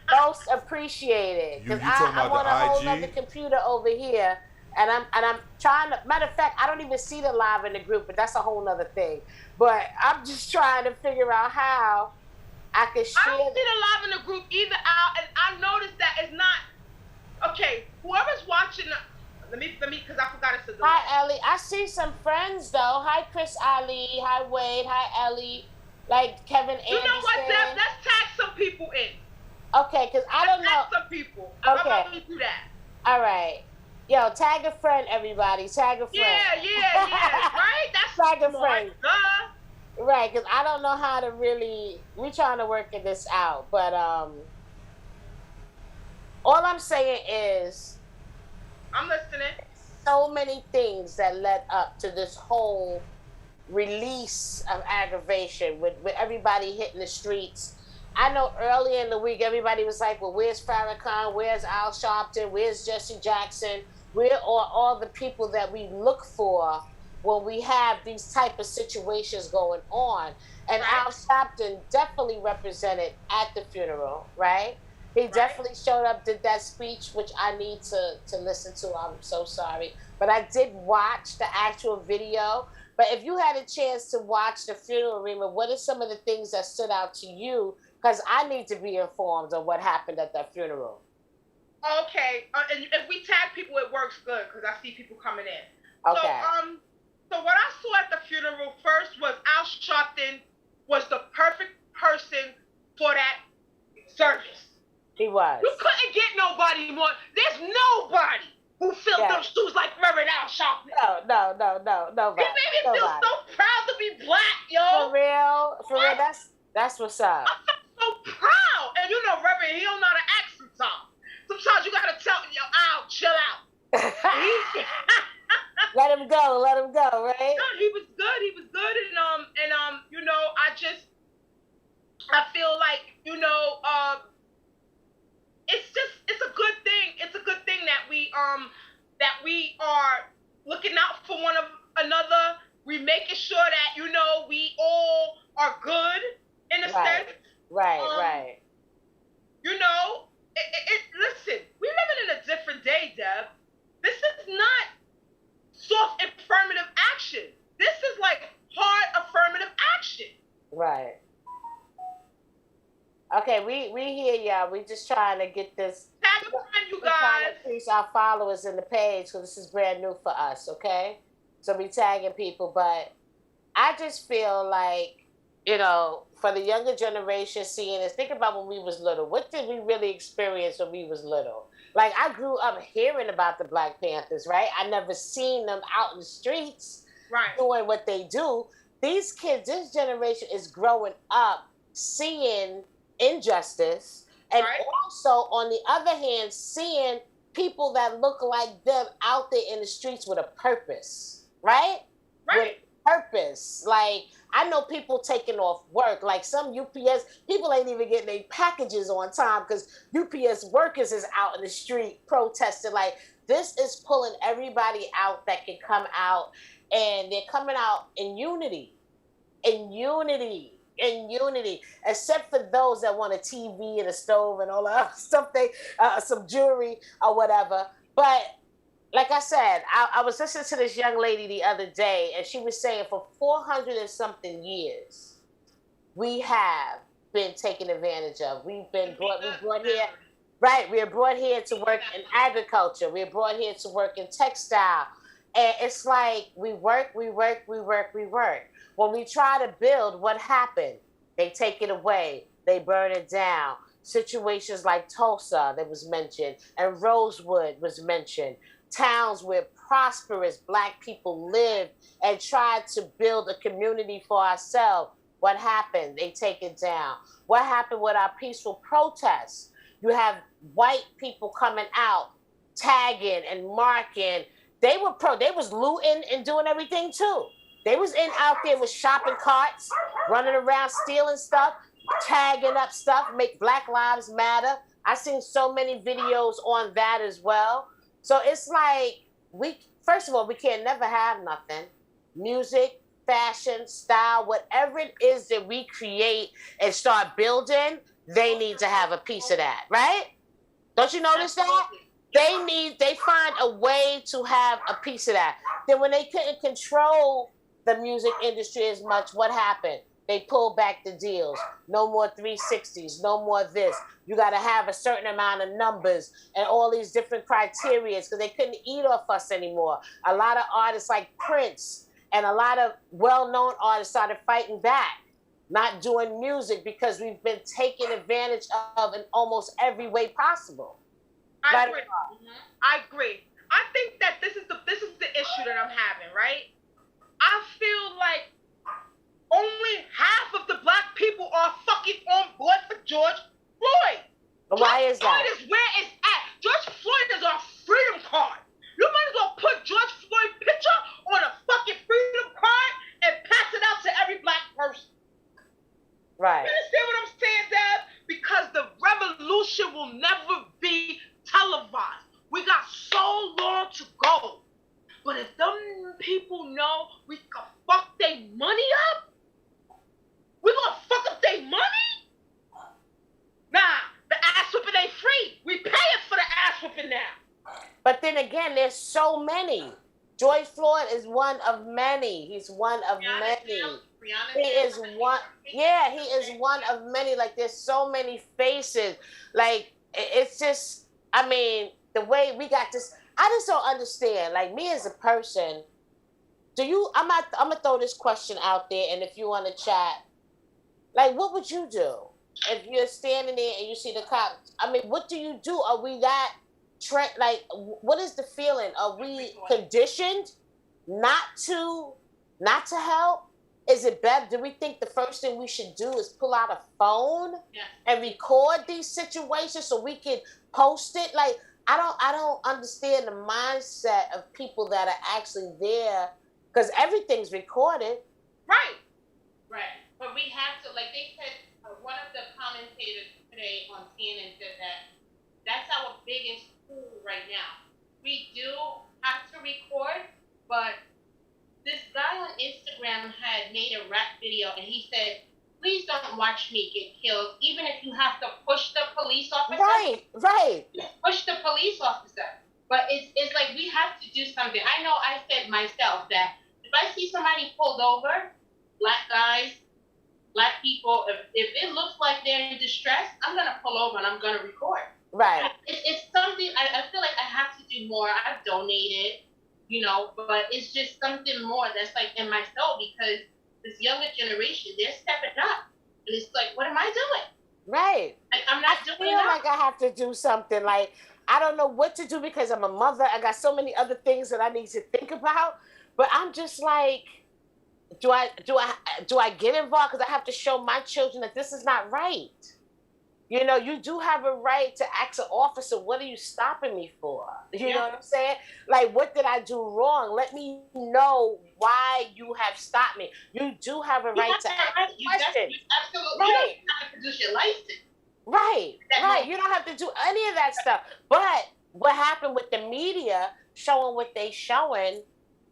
most appreciated. Because I'm on a whole other computer over here, and I'm trying to. Matter of fact, I don't even see the live in the group, but that's a whole other thing. But I'm just trying to figure out how I can share. I don't see the live in the group either, Al, and I noticed that it's not. Okay, whoever's watching, let me, because I forgot it's a delay. Hi, Ellie. I see some friends though. Hi, Chris Ali. Hi, Wade. Hi, Ellie. Like Kevin Anderson. You know what, Deb? Let's tag some people in. Okay, because I don't know. Tag some people. Okay. How about we do that? All right. Yo, tag a friend, everybody. Tag a friend. Yeah. Right? That's tag a friend. Duh. Right, because I don't know how to really. We're trying to work this out, but all I'm saying is, I'm listening. So many things that led up to this whole release of aggravation with everybody hitting the streets. I know earlier in the week everybody was like, well, where's Farrakhan? Where's Al Sharpton? Where's Jesse Jackson? Where are all the people that we look for when we have these type of situations going on? And Al Sharpton definitely represented at the funeral, right? He definitely showed up, did that speech, which I need to listen to. I'm so sorry. But I did watch the actual video. But if you had a chance to watch the funeral, Rema, what are some of the things that stood out to you? Because I need to be informed of what happened at that funeral. Okay. And if we tag people, it works good because I see people coming in. Okay. So what I saw at the funeral first was Al Sharpton was the perfect person for that service. He was. You couldn't get nobody more. There's nobody who filled those shoes like Reverend Al Sharpton. No, nobody. He made me feel so proud to be black, yo. For real, that's what's up. I felt so proud. And you know, Reverend, he don't know how to act sometimes. Sometimes you gotta tell him, yo, Al, chill out. Let him go, right? No, he was good, and you know, I feel like, you know, it's a good thing. It's a good thing that we are looking out for one another. We making sure that, you know, we all are good in a sense. Right. You know, listen, we living in a different day, Deb. This is not soft affirmative action. This is like hard affirmative action. Right. Okay, we hear y'all. We just trying to get this. Tag them on, you We're trying guys. to increase our followers in the page because this is brand new for us. Okay, so we tagging people, but I just feel like, for the younger generation seeing this, think about when we was little. What did we really experience when we was little? Like, I grew up hearing about the Black Panthers, right? I never seen them out in the streets doing what they do. These kids, this generation is growing up seeing injustice and also, on the other hand, seeing people that look like them out there in the streets with a purpose, right? With purpose. Like, I know people taking off work. Like, some UPS people ain't even getting their packages on time because UPS workers is out in the street protesting. Like, this is pulling everybody out that can come out, and they're coming out in unity, except for those that want a TV and a stove and all that stuff, some jewelry or whatever. But like I said, I was listening to this young lady the other day, and she was saying for 400 and something years, we have been taken advantage of. We brought here, right? We are brought here to work in agriculture. We are brought here to work in textile. And it's like we work. When we try to build, what happened? They take it away. They burn it down. Situations like Tulsa that was mentioned, and Rosewood was mentioned. Towns where prosperous Black people lived and tried to build a community for ourselves. What happened? They take it down. What happened with our peaceful protests? You have white people coming out, tagging and marking. They was looting and doing everything too. They was out there with shopping carts, running around stealing stuff, tagging up stuff, make Black Lives Matter. I seen so many videos on that as well. So it's like, first of all, we can't never have nothing. Music, fashion, style, whatever it is that we create and start building, they need to have a piece of that, right? Don't you notice that? They find a way to have a piece of that. Then when they couldn't control the music industry as much, what happened? They pulled back the deals. No more 360s, no more this. You got to have a certain amount of numbers and all these different criteria because they couldn't eat off us anymore. A lot of artists like Prince and a lot of well-known artists started fighting back, not doing music because we've been taken advantage of in almost every way possible. I agree. I agree. I think that this is the issue that I'm having, right? I feel like only half of the Black people are fucking on board for George Floyd. Why is that? George Floyd is where it's at. George Floyd is our freedom card. You might as well put George Floyd picture on a fucking freedom card and pass it out to every Black person. Right. You understand what I'm saying, Deb? Because the revolution will never be televised. We got so long to go. But if them people know we can fuck their money up, we gonna fuck up their money? Nah, the ass whipping ain't free. We paying for the ass whipping now. But then again, there's so many. George Floyd is one of many. He's one of many. He is one. Yeah, he is one of many. Like, there's so many faces. Like, it's just, I mean, the way we got this, I just don't understand. Like, me as a person, I'm gonna throw this question out there, and if you want to chat, like, what would you do if you're standing there and you see the cops? I mean, what do you do? Are we that like, what is the feeling? Are we conditioned not to help? Is it better? Do we think the first thing we should do is pull out a phone and record these situations so we can post it? Like, I don't understand the mindset of people that are actually there because everything's recorded. Right. But we have to, like they said, one of the commentators today on CNN said that's our biggest tool right now. We do have to record, but this guy on Instagram had made a rap video and he said, please don't watch me get killed, even if you have to push the police officer. Right. Push the police officer. But it's like we have to do something. I know I said myself that if I see somebody pulled over, Black guys, Black people, if it looks like they're in distress, I'm gonna pull over and I'm gonna record. Right. It's something I feel like I have to do more. I've donated, but it's just something more that's like in my soul because this younger generation, they're stepping up, and it's like, what am I doing? Right. Like, I'm not doing I feel like I have to do something. Like, I don't know what to do because I'm a mother. I got so many other things that I need to think about. But I'm just like, do I get involved? Because I have to show my children that this is not right. You do have a right to ask an officer, what are you stopping me for? You know what I'm saying? Like, what did I do wrong? Let me know why you have stopped me. You do have a right to ask questions. You absolutely right. have to produce your license. Right. You don't have to do any of that stuff. But what happened with the media showing what they showing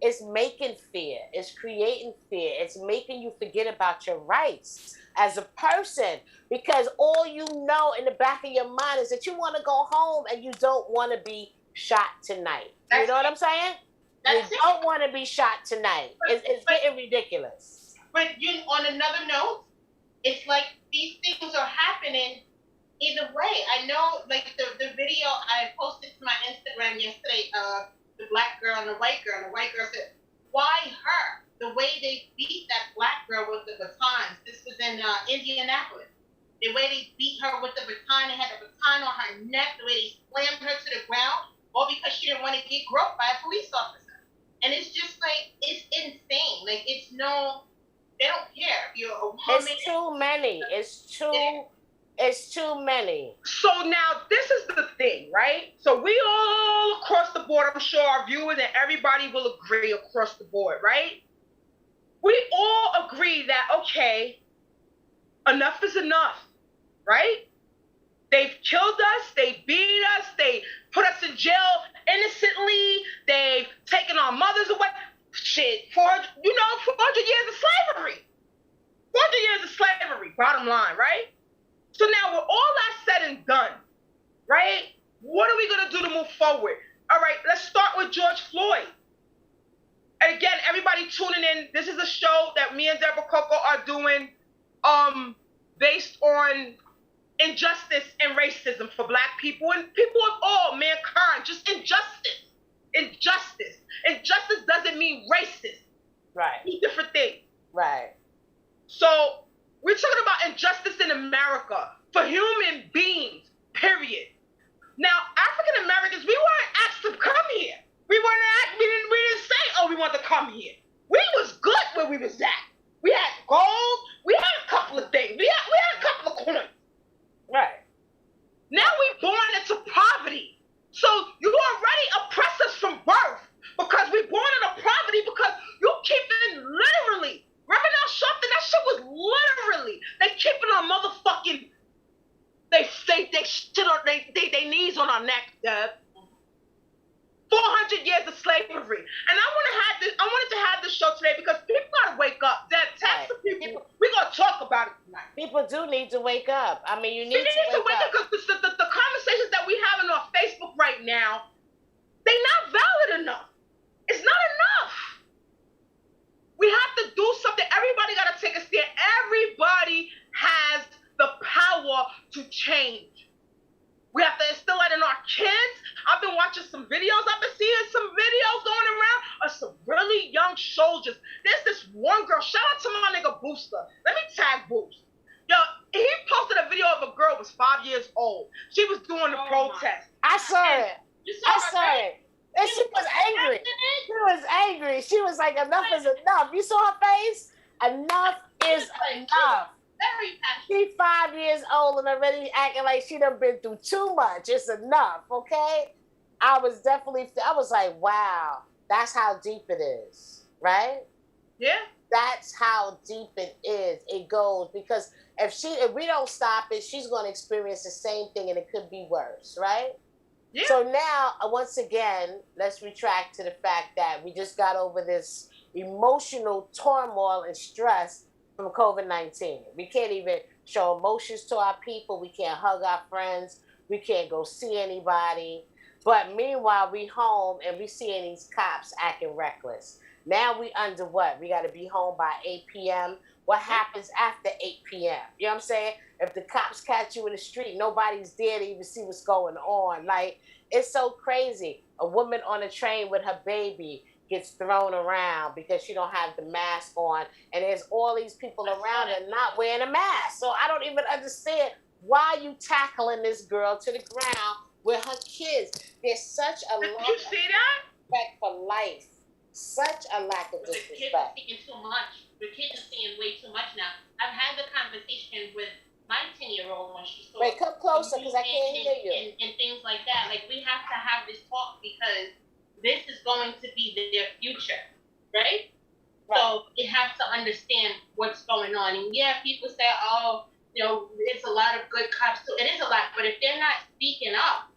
is making fear. It's creating fear. It's making you forget about your rights as a person because all you know in the back of your mind is that you want to go home and you don't want to be shot tonight. You know what I'm saying? You don't want to be shot tonight. It's getting ridiculous. But on another note, it's like these things are happening either way. I know, like the video I posted to my Instagram yesterday, the black girl and the white girl. And the white girl said, "Why her?" The way they beat that black girl with the batons. This was in Indianapolis. The way they beat her with the baton, they had the baton on her neck. The way they slammed her to the ground, all because she didn't want to get groped by a police officer. And it's just like it's insane. Like they don't care if you're a woman. It's too many. It's too many. So now this is the thing, right? So we all across the board, I'm sure our viewers and everybody will agree across the board, right? We all agree that, okay, enough is enough, right? They've killed us, they beat us, they put us in jail innocently, they've taken our mothers away. Shit, 400 years of slavery. 400 years of slavery, bottom line, right? So now with all that said and done, right? What are we gonna do to move forward? All right, let's start with George Floyd. And again, everybody tuning in, this is a show that me and Debra Coco are doing based on injustice and racism for Black people and people of all mankind, just injustice. Injustice doesn't mean racist. Right. Two different things. Right. So we're talking about injustice in America for human beings, period. Now, African Americans, we weren't asked to come here. We didn't say, oh, we want to come here. We was good where we was at. We had gold. We had a couple of things. We had a couple of coins. Right. Now we born into poverty. So you already oppress us from birth because we born into poverty because you keeping literally. Remember that something? That shit was literally. They keeping our motherfucking. They shit on they knees on our neck, Deb. 400 years of slavery. And I wanted to have this show today because people gotta wake up. Deb, text the people. We're gonna talk about it tonight. People do need to wake up. I mean, you need to wake up. Because the conversations that we having on Facebook right now, they not valid enough. It's not enough. We have to do something. Everybody gotta take a stand. Everybody has the power to change. We have to instill it in our kids. I've been watching some videos. I've been seeing some videos going around of some really young soldiers. There's this one girl. Shout out to my nigga Booster. Let me tag Boost. Yo, he posted a video of a girl who was 5 years old. She was doing the protest. I saw it. I saw it. And she was angry. She was angry. She was like, enough is enough. You saw her face? Enough is enough. She's 5 years old and already acting like she done been through too much. It's enough, okay? I was like, wow, that's how deep it is, right? Yeah. That's how deep it is. It goes because if we don't stop it, she's going to experience the same thing and it could be worse, right? Yeah. So now, once again, let's retract to the fact that we just got over this emotional turmoil and stress from COVID-19. We can't even show emotions to our people. We can't hug our friends. We can't go see anybody. But meanwhile, we home and we seeing these cops acting reckless. Now we under what? We got to be home by 8 p.m. what happens after 8 p.m. You know what I'm saying? If the cops catch you in the street, nobody's there to even see what's going on. Like, it's so crazy. A woman on a train with her baby gets thrown around because she don't have the mask on, and there's all these people around her not wearing a mask. So I don't even understand why you tackling this girl to the ground with her kids. There's such a lack of respect for life. Such a lack of disrespect. The kids are seeing too much. The kids are seeing way too much now. I've had the conversation with my 10-year-old when she saw. Wait, come closer because I can't hear you. And things like that. Like, we have to have this talk because this is going to be their future, right? So they have to understand what's going on. And yeah, people say, oh, it's a lot of good cops too. It is a lot, but if they're not speaking up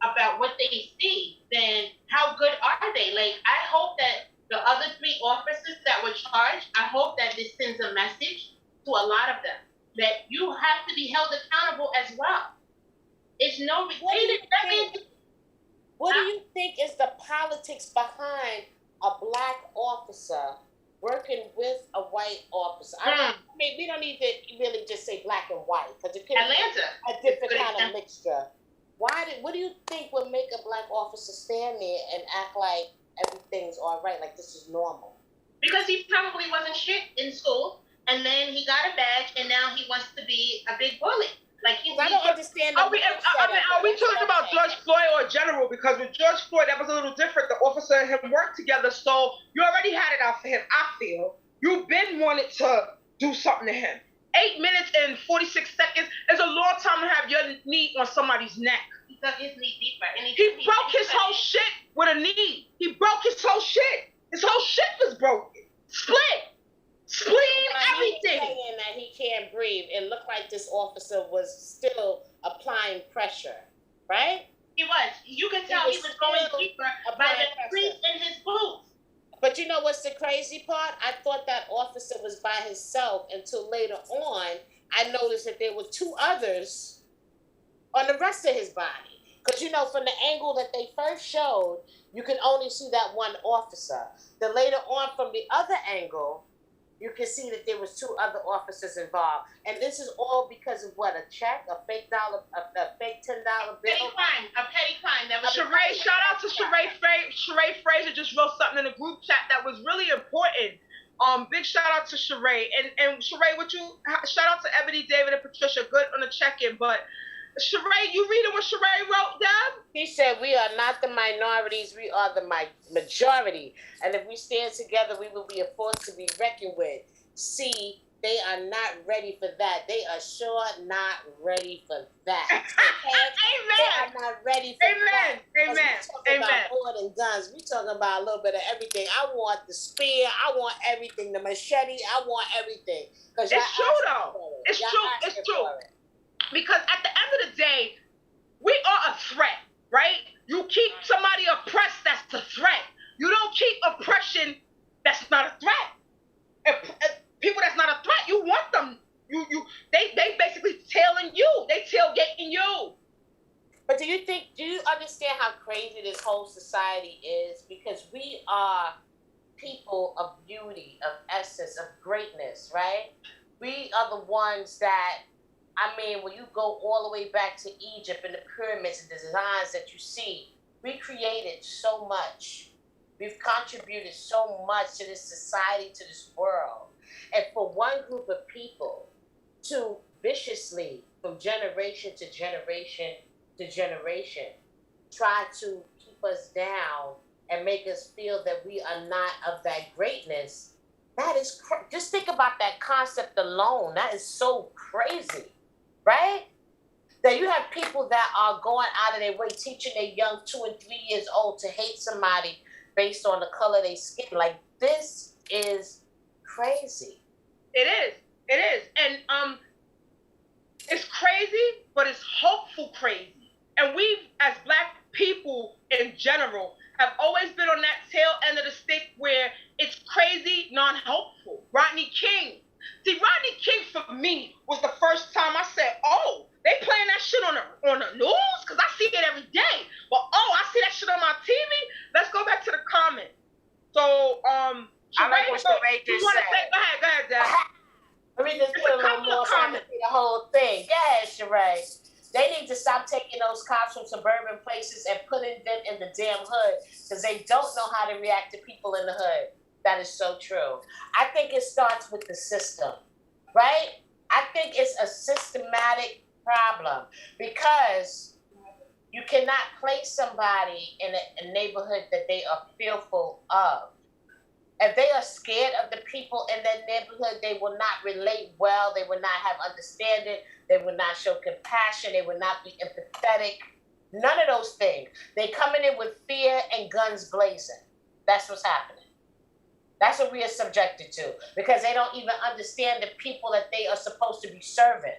about what they see, then how good are they? Like, I hope that the other 3 officers that were charged, I hope that this sends a message to a lot of them that you have to be held accountable as well. It's no What do you think is the politics behind a black officer working with a white officer? I mean, we don't need to really just say black and white because it could be a different kind of mixture. What do you think would make a black officer stand there and act like everything's all right, like this is normal? Because he probably wasn't shit in school, and then he got a badge, and now he wants to be a big bully. Like, I don't understand. Are we talking about George Floyd or general? Because with George Floyd, that was a little different. The officer and him worked together, so you already had it out for him. I feel you've been wanted to do something to him. 8 minutes and 46 seconds is a long time to have your knee on somebody's neck. He dug his knee deeper. And he broke his whole shit with a knee. He broke his whole shit. His whole shit was broken. Split. Spleen, everything. He's saying that he can't breathe. It looked like this officer was still applying pressure, right? He was. You can tell he was going deeper by the crease in his boots. But you know what's the crazy part? I thought that officer was by himself until later on I noticed that there were 2 others on the rest of his body. Because, from the angle that they first showed, you can only see that one officer. Then later on from the other angle, you can see that there was 2 other officers involved. And this is all because of what? A check? A fake $10 bill? A petty crime. That was Sheree, shout out to Sheree Fraser just wrote something in the group chat that was really important. Big shout out to Sheree. And Sheree, shout out to Ebony, David, and Patricia. Good on the check-in. But Sheree, you reading what Sheree wrote, Deb? He said, we are not the minorities, we are the majority. And if we stand together, we will be a force to be reckoned with. See, they are not ready for that. They are sure not ready for that. Okay? Amen. They are not ready for that. Amen. We talking about more than guns. We talking about a little bit of everything. I want the spear. I want everything. The machete. I want everything. It's true, though. It's true. Because at the end of the day, we are a threat, right? You keep somebody oppressed, that's a threat. You don't keep oppression, that's not a threat. If people that's not a threat, you want them. They basically tailing you. They tailgating you. But do you understand how crazy this whole society is? Because we are people of beauty, of essence, of greatness, right? We are the ones that, when you go all the way back to Egypt and the pyramids and the designs that you see, we created so much. We've contributed so much to this society, to this world. And for one group of people to viciously, from generation to generation to generation, try to keep us down and make us feel that we are not of that greatness, that is, just think about that concept alone. That is so crazy. Right? That you have people that are going out of their way, teaching their young 2 and 3 years old to hate somebody based on the color of their skin. Like, this is crazy. It is. And it's crazy, but it's hopeful crazy. And we, as Black people in general, have always been on that tail end of the stick where it's crazy, non-hopeful. Rodney King. See, Rodney King for me was the first time I said, oh, they playing that shit on the news? Because I see it every day. But, I see that shit on my TV? Let's go back to the comment. So, I like what Sheree just said. Go ahead, Dad. me just put a little more so I can see the whole thing. Yeah, Sheree. They need to stop taking those cops from suburban places and putting them in the damn hood because they don't know how to react to people in the hood. That is so true. I think it starts with the system, right? I think it's a systematic problem because you cannot place somebody in a neighborhood that they are fearful of. If they are scared of the people in their neighborhood, they will not relate well. They will not have understanding. They will not show compassion. They will not be empathetic. None of those things. They coming in with fear and guns blazing. That's what's happening. That's what we are subjected to because they don't even understand the people that they are supposed to be serving.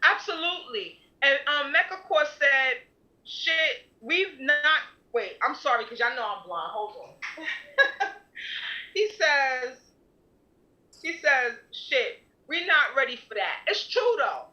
Absolutely. And Mecca Core said, shit, we've not, wait, I'm sorry because y'all know I'm blind. Hold on. He says, shit, we're not ready for that. It's true though.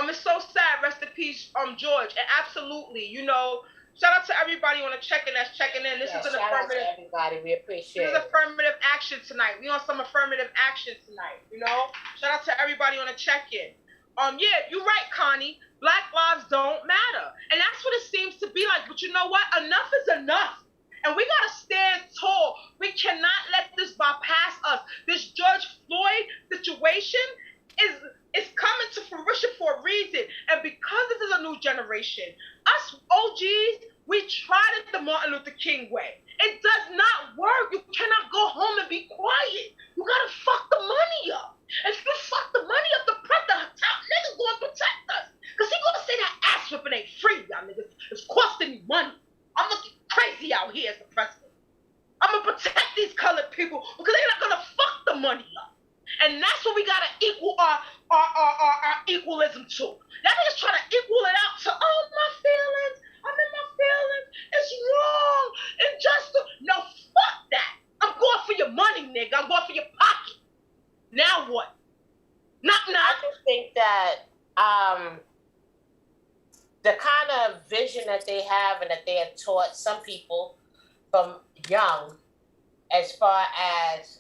It's so sad. Rest in peace, George. And absolutely, you know, shout out to everybody on the check-in that's checking in. This is an affirmative. Shout out to everybody. We appreciate it. This is affirmative action tonight. We on some affirmative action tonight. You know, shout out to everybody on the check-in. Yeah, you're right, Connie. Black lives don't matter, and that's what it seems to be like. But you know what? Enough is enough. And we gotta stand tall. We cannot let this bypass us. This George Floyd situation is coming to fruition for a reason. And because this is a new generation, us OGs, we tried it the Martin Luther King way. It does not work. You cannot go home and be quiet. You gotta fuck the money up. If you fuck the money up, the top niggas gonna protect us. Cause he gonna say that ass whipping ain't free, y'all niggas. It's costing me money. I'm looking crazy out here as the president. I'm gonna protect these colored people because they're not gonna fuck the money up. And that's what we gotta equal our equalism to. That niggas trying to equal it out to, oh, my feelings, I'm in my feelings, it's wrong, injustice. No, fuck that. I'm going for your money, nigga. I'm going for your pocket. Now what? Knock. I just think that the kind of vision that they have and that they have taught some people from young, as far as,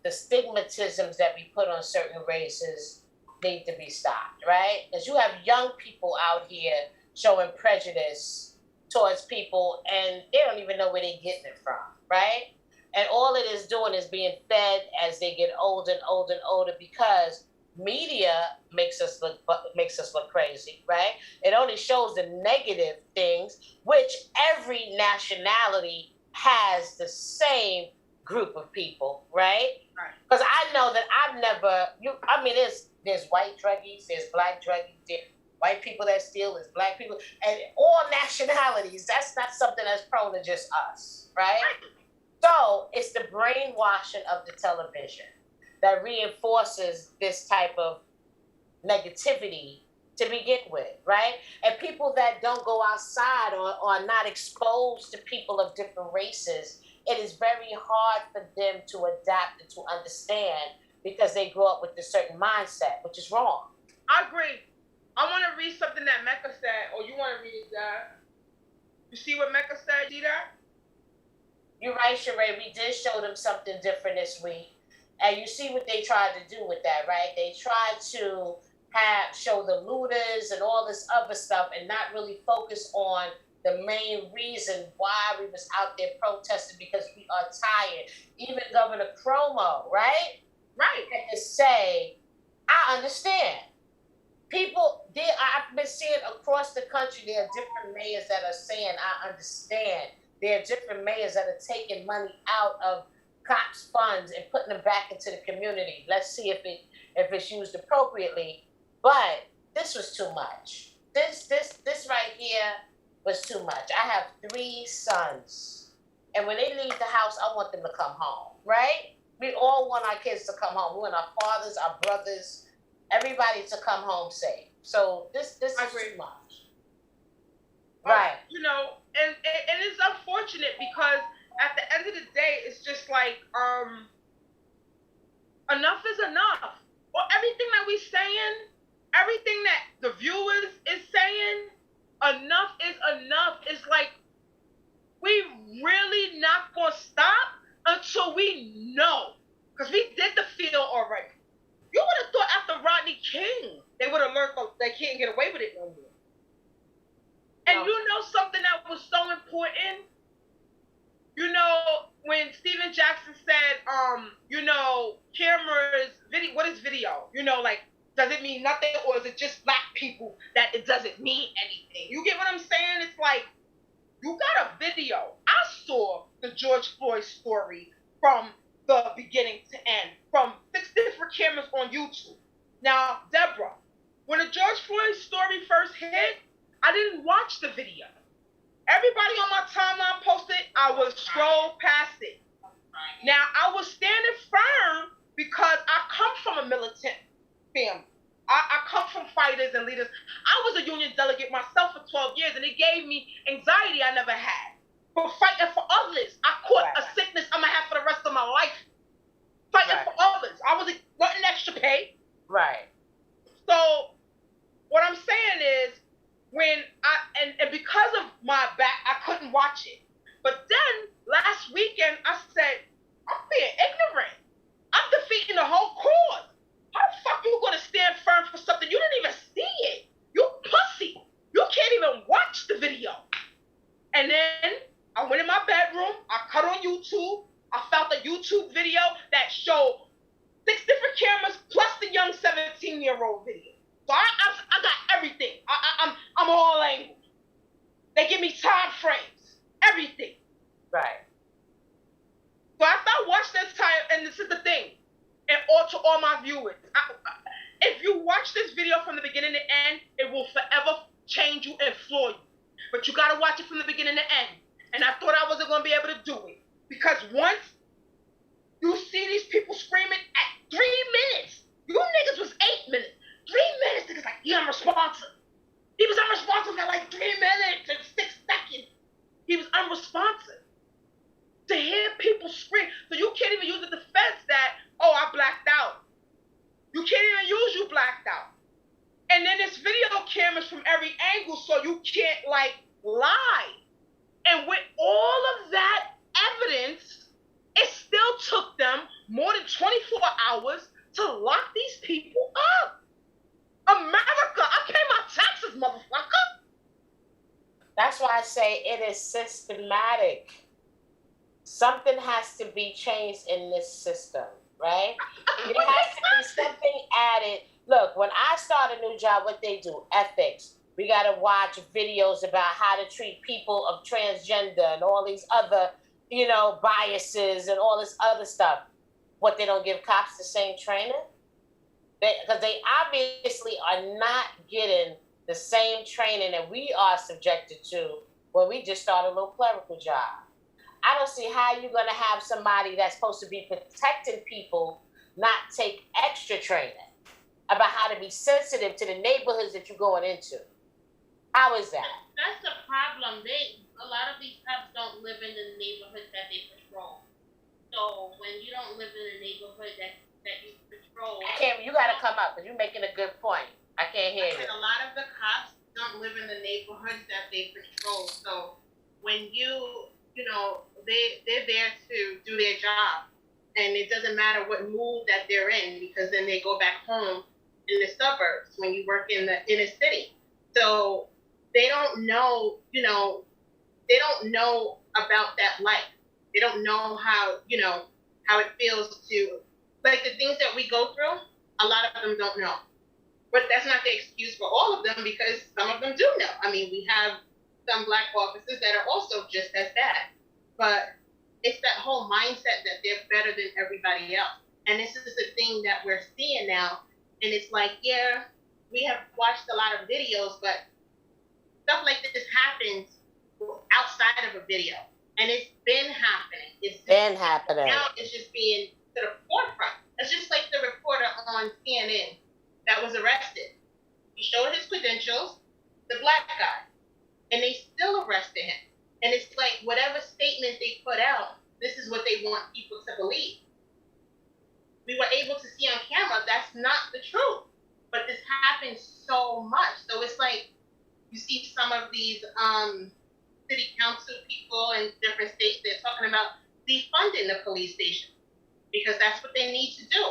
the stigmatisms that we put on certain races need to be stopped, right? Because you have young people out here showing prejudice towards people and they don't even know where they're getting it from, right? And all it is doing is being fed as they get older and older and older because media makes us look crazy, right? It only shows the negative things, which every nationality has the same group of people, right? Because I know that there's white druggies, there's black druggies, there's white people that steal, there's black people, and all nationalities. That's not something that's prone to just us, right? So it's the brainwashing of the television that reinforces this type of negativity to begin with, right? And people that don't go outside or are not exposed to people of different races, it is very hard for them to adapt and to understand because they grow up with a certain mindset, which is wrong. I agree. I want to read something that Mecca said, or you want to read that? You see what Mecca said, you that? You're right, Sheree. We did show them something different this week. And you see what they tried to do with that, right? They tried to show the looters and all this other stuff and not really focus on the main reason why we was out there protesting because we are tired. Even Governor Cuomo, right? Right. Had to say, I understand. People, I've been seeing across the country, there are different mayors that are saying, I understand. There are different mayors that are taking money out of cops' funds and putting them back into the community. Let's see if it's used appropriately. But this was too much. This right here was too much. I have 3 sons. And when they leave the house, I want them to come home, right? We all want our kids to come home. We want our fathers, our brothers, everybody to come home safe. So this is too much. Right. You know, and it's unfortunate because at the end of the day, it's just like, enough is enough. Or everything that we saying, everything that the viewers is saying, enough is enough. It's like, we really not gonna stop until we know. Because we did the field already. You would king, they would have learned they can't get away with it no more. And you know something that was so important? You know, when Steven Jackson said, you know, cameras, video, what is video? You know, like, does it mean nothing, or is it just black people that it doesn't mean anything? You get what I'm saying? It's like, you got a video. I saw the George Floyd story from the beginning to end, from 6 different cameras on YouTube. Now, Debra, when the George Floyd story first hit, I didn't watch the video. Everybody on my timeline posted, I would scroll past it. Now, I was standing firm because I come from a militant family. I come from fighters and leaders. I was a union delegate myself for 12 years, and it gave me anxiety I never had. For fighting for others. I caught a sickness I'm going to have for the rest of my life. Fighting for others. I wasn't wanting extra pay. Right. So, what I'm saying is, when and because of my back, I couldn't watch it. But then, last weekend, I said, I'm being ignorant. I'm defeating the whole cause. How the fuck you gonna stand firm for something you didn't even see it? You pussy. You can't even watch the video. And then I went in my bedroom. I cut on YouTube. I found a YouTube video that showed 6 different cameras plus the young 17-year-old video. So I got everything. I'm all angles. They give me time frames. Everything. Right. So after I watched this time, and this is the thing, and to all my viewers, if you watch this video from the beginning to end, it will forever change you and floor you. But you gotta watch it from the beginning to end. And I thought I wasn't gonna be able to do it. Because once you see these people screaming at 3 minutes, you niggas was 8 minutes. 3 minutes, niggas like, he unresponsive. He was unresponsive at like 3 minutes and 6 seconds. He was unresponsive. To hear people scream, so you can't even use the defense that, oh, I blacked out. You can't even use you blacked out. And then there's video cameras from every angle, so you can't, like, lie. And with all of that evidence, it still took them more than 24 hours to lock these people up. America, I pay my taxes, motherfucker. That's why I say it is systematic. Something has to be changed in this system, right? There has to be something added. Look, when I start a new job, what they do, ethics. We got to watch videos about how to treat people of transgender and all these other, you know, biases and all this other stuff. What, they don't give cops the same training? Because they obviously are not getting the same training that we are subjected to when we just start a little clerical job. I don't see how you're going to have somebody that's supposed to be protecting people not take extra training about how to be sensitive to the neighborhoods that you're going into. How is that? That's the problem. A lot of these cops don't live in the neighborhood that they patrol. So when you don't live in a neighborhood that you patrol, You got to come up because you're making a good point. I can't hear you. A lot of the cops don't live in the neighborhoods that they patrol. So when you know, they're there to do their job, and it doesn't matter what mood that they're in, because then they go back home in the suburbs when you work in the inner city. So they don't know, they don't know about that life. They don't know how it feels to, like, the things that we go through, a lot of them don't know. But that's not the excuse for all of them, because some of them do know. I mean, we have some black officers that are also just as bad. But it's that whole mindset that they're better than everybody else. And this is the thing that we're seeing now. And it's like, yeah, we have watched a lot of videos, but stuff like this happens outside of a video. And it's been happening. Now it's just being to the forefront. It's just like the reporter on CNN that was arrested. He showed his credentials, the black guy, and they still arrested him. And it's like, whatever statement they put out, this is what they want people to believe. We were able to see on camera that's not the truth. But this happens so much. So it's like, you see some of these city council people in different states, they're talking about defunding the police station, because that's what they need to do.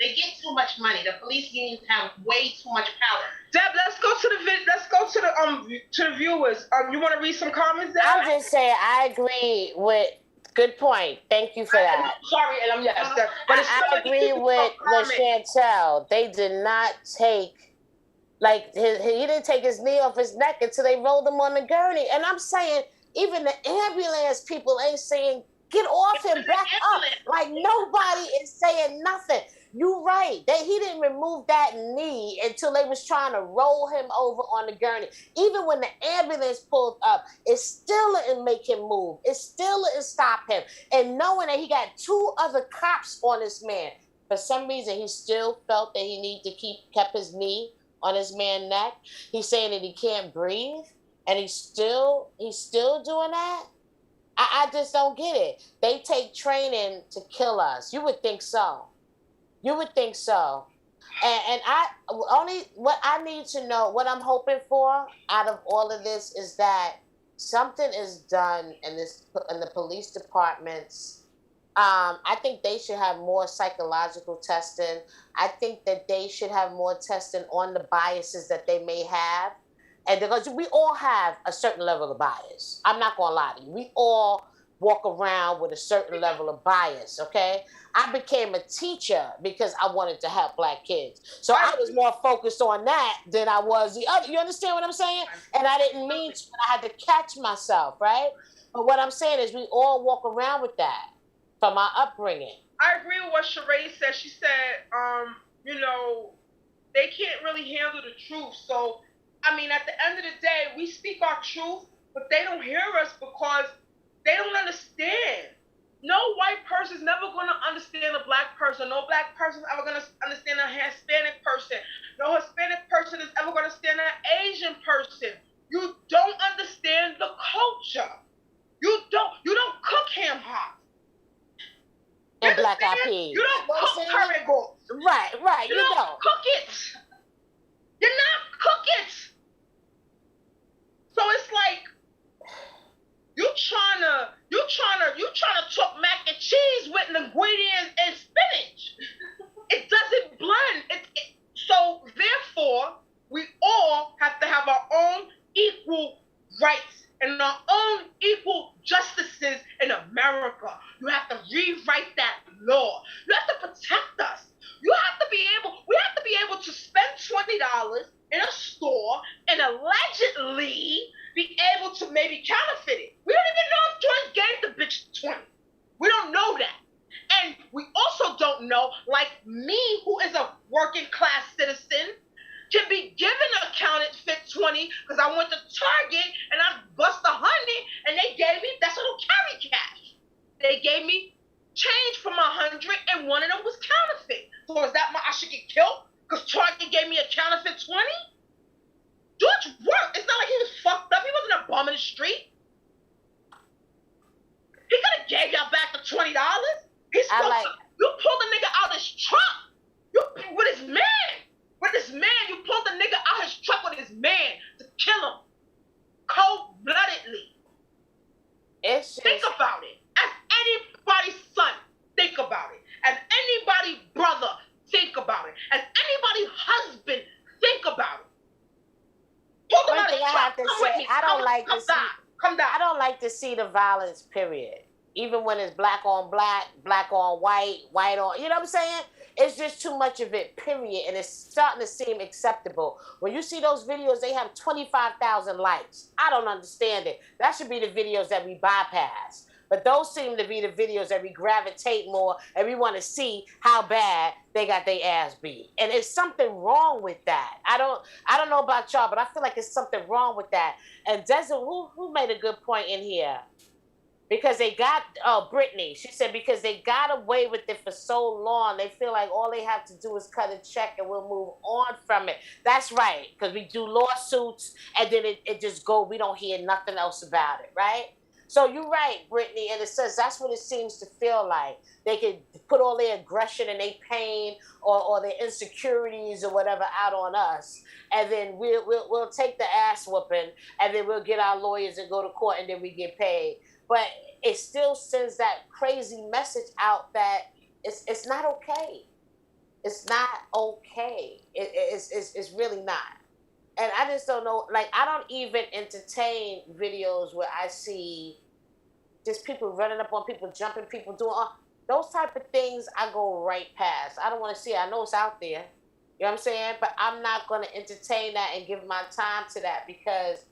They get too much money. The police unions have way too much power. Deb, let's go to the viewers. You want to read some comments, Deb? I'm just saying, I agree with. Good point. Thank you for that. Sorry, and I'm yes, Deb, but I agree with Chantel. They did not take, like, he didn't take his knee off his neck until they rolled him on the gurney. And I'm saying, even the ambulance people ain't saying, get off him, back up. Like, nobody is saying nothing. You're right. He didn't remove that knee until they was trying to roll him over on the gurney. Even when the ambulance pulled up, it still didn't make him move. It still didn't stop him. And knowing that he got 2 other cops on this man, for some reason, he still felt that he needed to kept his knee on his man's neck. He's saying that he can't breathe, and he's still doing that. I just don't get it. They take training to kill us. You would think so. You would think so. And what I need to know, what I'm hoping for out of all of this is that something is done in the police departments. I think they should have more psychological testing. I think that they should have more testing on the biases that they may have. And because we all have a certain level of bias. I'm not going to lie to you. We all walk around with a certain level of bias, okay? I became a teacher because I wanted to help Black kids. So I was more focused on that than I was the other. You understand what I'm saying? And I didn't mean to, but I had to catch myself, right? But what I'm saying is we all walk around with that from our upbringing. I agree with what Sheree said. She said, they can't really handle the truth. So, I mean, at the end of the day, we speak our truth, but they don't hear us because they don't understand. No white person is never going to understand a Black person. No Black person is ever going to understand a Hispanic person. No Hispanic person is ever going to understand an Asian person. You don't understand the culture. You don't cook ham hocks. And black eyed peas. You don't cook curry goats. Right. You don't cook it. You're not cook it. So it's like you trying to talk mac and cheese with ingredients and spinach. It doesn't blend. So therefore, we all have to have our own equal rights and our own equal justices in America. You have to rewrite that law. You have to protect us. We have to be able to spend $20 in a store and allegedly be able to maybe counterfeit it. We don't even know if Joyce gave the bitch 20. We don't know that. And we also don't know, like me, who is a working class citizen, can be given a counterfeit 20 because I went to Target and I bust a $100 and they gave me, that's a little carry cash. They gave me change from $100 and one of them was counterfeit. So is that I should get killed because Target gave me a counterfeit 20? George worked. It's not like he was fucked up. He wasn't a bum in the street. He could have gave y'all back the $20. You pulled the nigga out his truck. With his man. You pulled the nigga out his truck with his man to kill him. Cold-bloodedly. Think about it. As anybody's son, think about it. As anybody's brother, think about it. As anybody's husband, think about it. One thing I have to say, I don't like to see the violence, period. Even when it's black on black, black on white, white on, you know what I'm saying? It's just too much of it, period. And it's starting to seem acceptable. When you see those videos, they have 25,000 likes. I don't understand it. That should be the videos that we bypass. But those seem to be the videos that we gravitate more and we want to see how bad they got their ass beat. And there's something wrong with that. I don't know about y'all, but I feel like there's something wrong with that. And Desert, who made a good point in here? Because they got, Brittany, she said because they got away with it for so long, they feel like all they have to do is cut a check and we'll move on from it. That's right, because we do lawsuits and then it just go, we don't hear nothing else about it, right? So you're right, Brittany, and it says that's what it seems to feel like. They can put all their aggression and their pain or their insecurities or whatever out on us, and then we'll take the ass whooping, and then we'll get our lawyers and go to court, and then we get paid. But it still sends that crazy message out that it's not okay. It's not okay. It's really not. And I just don't know. Like, I don't even entertain videos where I see just people running up on people, jumping people, doing all those type of things. I go right past. I don't want to see it. I know it's out there. You know what I'm saying? But I'm not going to entertain that and give my time to that because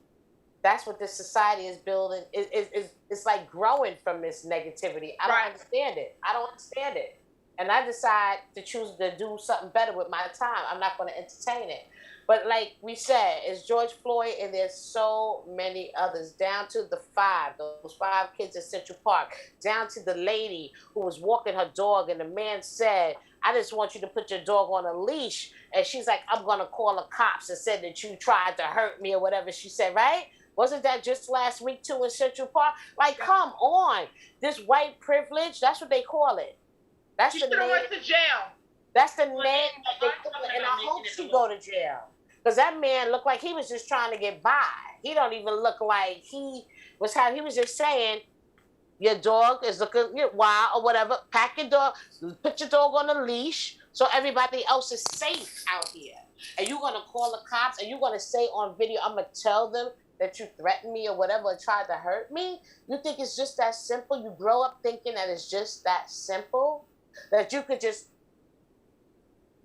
that's what this society is building. It's like growing from this negativity. I don't understand it. I don't understand it. And I decide to choose to do something better with my time. I'm not going to entertain it. But like we said, it's George Floyd, and there's so many others, down to those 5 kids in Central Park, down to the lady who was walking her dog, and the man said, I just want you to put your dog on a leash. And she's like, I'm going to call the cops and said that you tried to hurt me or whatever she said, right? Wasn't that just last week too in Central Park? Like, come on. This white privilege, that's what they call it. That's she the should have went to jail. That's the name that they call it, and I hope she go to jail. Because that man looked like he was just trying to get by. He don't even look like he was just saying, your dog is looking wild or whatever. Pack your dog, put your dog on a leash so everybody else is safe out here. And you're going to call the cops and you're going to say on video, I'm going to tell them that you threatened me or whatever or tried to hurt me? You think it's just that simple? You grow up thinking that it's just that simple? That you could just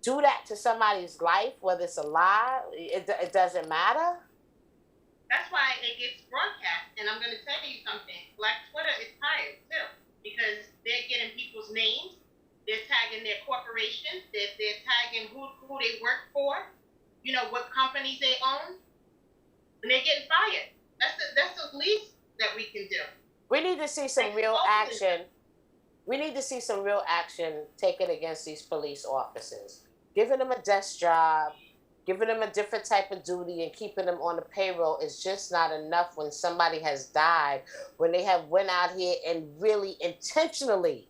do that to somebody's life, whether it's a lie, it doesn't matter? That's why it gets broadcast. And I'm going to tell you something. Black Twitter is tired, too. Because they're getting people's names. They're tagging their corporations. They're tagging who they work for. You know, what companies they own. And they're getting fired. That's the least that we can do. We need to see some real action. We need to see some real action taken against these police officers. Giving them a desk job, giving them a different type of duty and keeping them on the payroll is just not enough when somebody has died, when they have went out here and really intentionally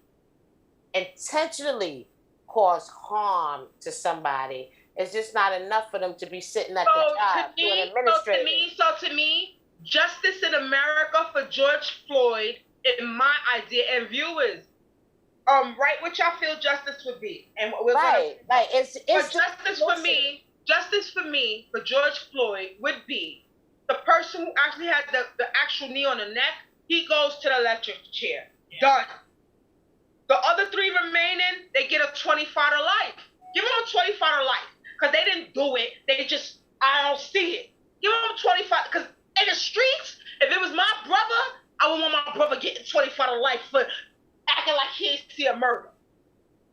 caused harm to somebody. It's just not enough for them to be sitting at the job doing administrative. So to me, justice in America for George Floyd, in my idea, and viewers, write what y'all feel justice would be, and we're justice for me for George Floyd would be the person who actually had the actual knee on the neck. He goes to the electric chair. Yeah. Done. The other 3 remaining, they get a 25 to life. Give them a 25 to life because they didn't do it. They just I don't see it. Give them a 25 because in the streets, if it was my brother, I would want my brother getting 25 to life for acting like he ain't see a murder.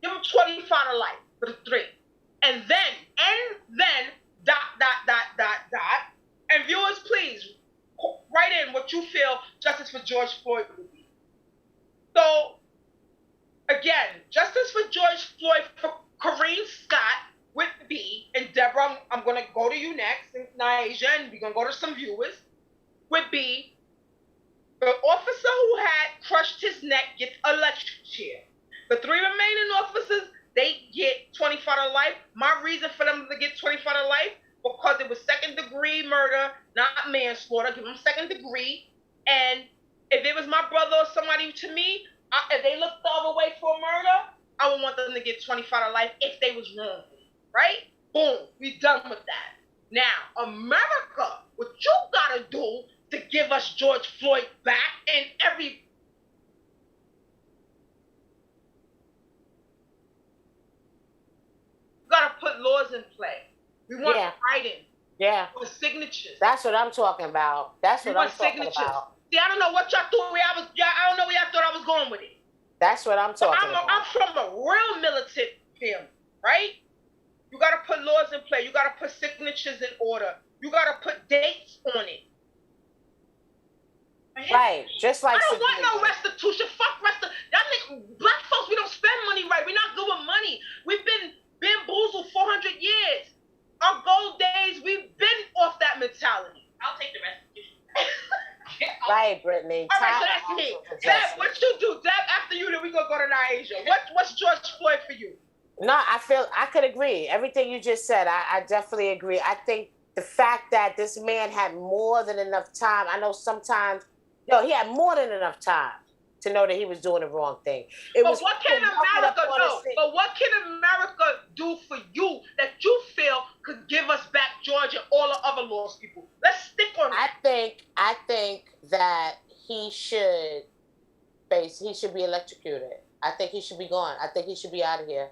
Give him 25 to life for the 3. And then, and viewers, please, write in what you feel justice for George Floyd would be. So, again, justice for George Floyd for Kareem Scott would be, and Debra, I'm going to go to you next, and Naija, and we're going to go to some viewers, would be the officer who had crushed his neck gets an electric chair. The 3 remaining officers, they get 25 to life. My reason for them to get 25 to life, because it was 2nd degree murder, not manslaughter. Give them 2nd degree. And if it was my brother or somebody to me, if they looked the other way for a murder, I would want them to get 25 to life if they was wrong. Right? Boom. We done with that. Now, America, what you gotta do to give us George Floyd back and every... You gotta put laws in play. We want writing. Yeah. We want signatures. That's what I'm talking about. That's what I'm talking about. See, I don't know what y'all thought I don't know where y'all thought I was going with it. That's what I'm talking about. I'm from a real militant family, right? You gotta put laws in play. You gotta put signatures in order. You gotta put dates on it. Right, just like I don't want no restitution. Fuck restitution. Black folks, we don't spend money right. We're not good with money. We've been bamboozled 400 years. Our gold days, we've been off that mentality. I'll take the restitution. Right, Brittany. All right, so that's me. Deb, what you do? Deb, after you, then we gonna go to Naija. What's George Floyd for you? No, I could agree. Everything you just said, I definitely agree. I think the fact that this man had more than enough time. I know sometimes, he had more than enough time to know that he was doing the wrong thing. But what can America do for you that you feel could give us back George and all the other lost people? Let's stick on it. I think that he should be electrocuted. I think he should be gone. I think he should be out of here.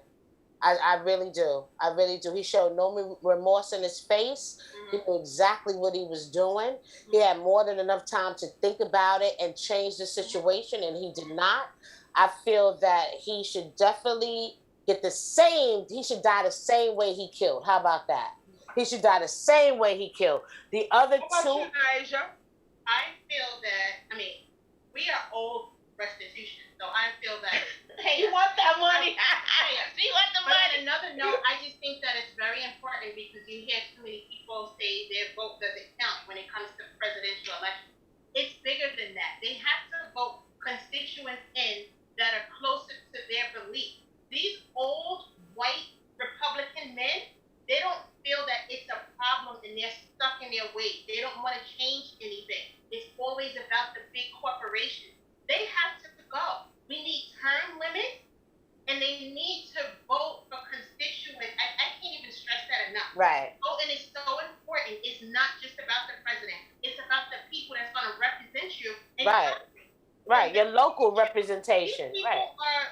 I really do. I really do. He showed no remorse in his face. He knew exactly what he was doing. He had more than enough time to think about it and change the situation, and he did not. I feel that he should definitely he should die the same way he killed. How about that? He should die the same way he killed. The other two... I feel that, we are old restitution, so I feel that... Hey, you want that money? You want the money. On another note, I just think that it's very important because you hear too many people say their vote doesn't count when it comes to presidential elections. It's bigger than that. They have to vote constituents in that are closer to their belief. These old white Republican men, they don't feel that it's a problem and they're stuck in their ways. They don't want to change anything. It's always about the big corporations. They have to go. We need term limits, and they need to vote for constituents. I can't even stress that enough. Right. Voting is so important. It's not just about the president. It's about the people that's going to represent you. Right. Your local representation. These people are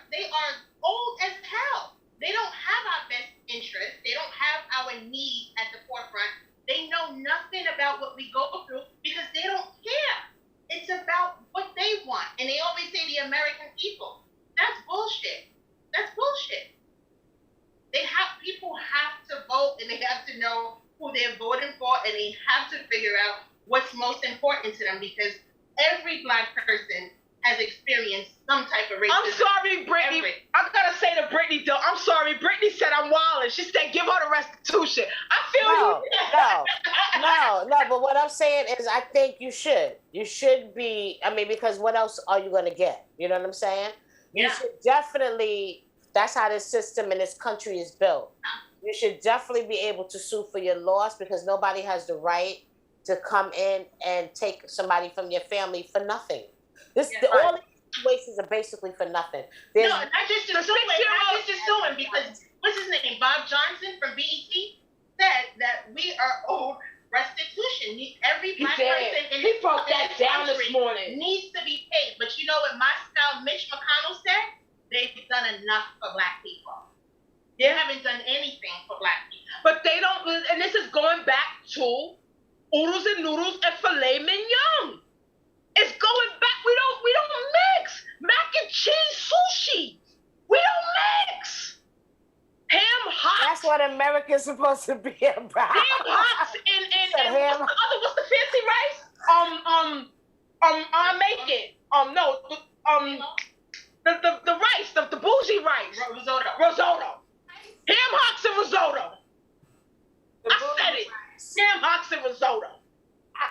old as hell. They don't have our best interest. They don't have our needs at the forefront. They know nothing about what we go through because they don't care. It's about what they want. And they always say the American people. That's bullshit. People have to vote and they have to know who they're voting for and they have to figure out what's most important to them because every Black person has experienced some type of racism. I'm sorry, Brittany. I gotta say to Brittany, though, I'm sorry. Brittany said I'm wilding. She said, give her the restitution. I feel you. No, but what I'm saying is I think you should. You should be, because what else are you gonna get? You know what I'm saying? You should definitely, that's how this system in this country is built. You should definitely be able to sue for your loss because nobody has the right to come in and take somebody from your family for nothing. All these situations are basically for nothing. Not just suing because what's his name? Bob Johnson from BET said that we are owed restitution. Every Black person in he broke that down this morning needs to be paid. But you know what my style Mitch McConnell said? They've done enough for Black people. They haven't done anything for Black people. But they don't, and this is going back to oodles and noodles and filet mignon. It's going back. We don't mix mac and cheese sushi. We don't mix ham hocks. That's what America's supposed to be about. Ham hocks and what's the fancy rice? I make it. The rice, the bougie rice. Risotto. Ham hocks and risotto. I said it. Ham hocks and risotto.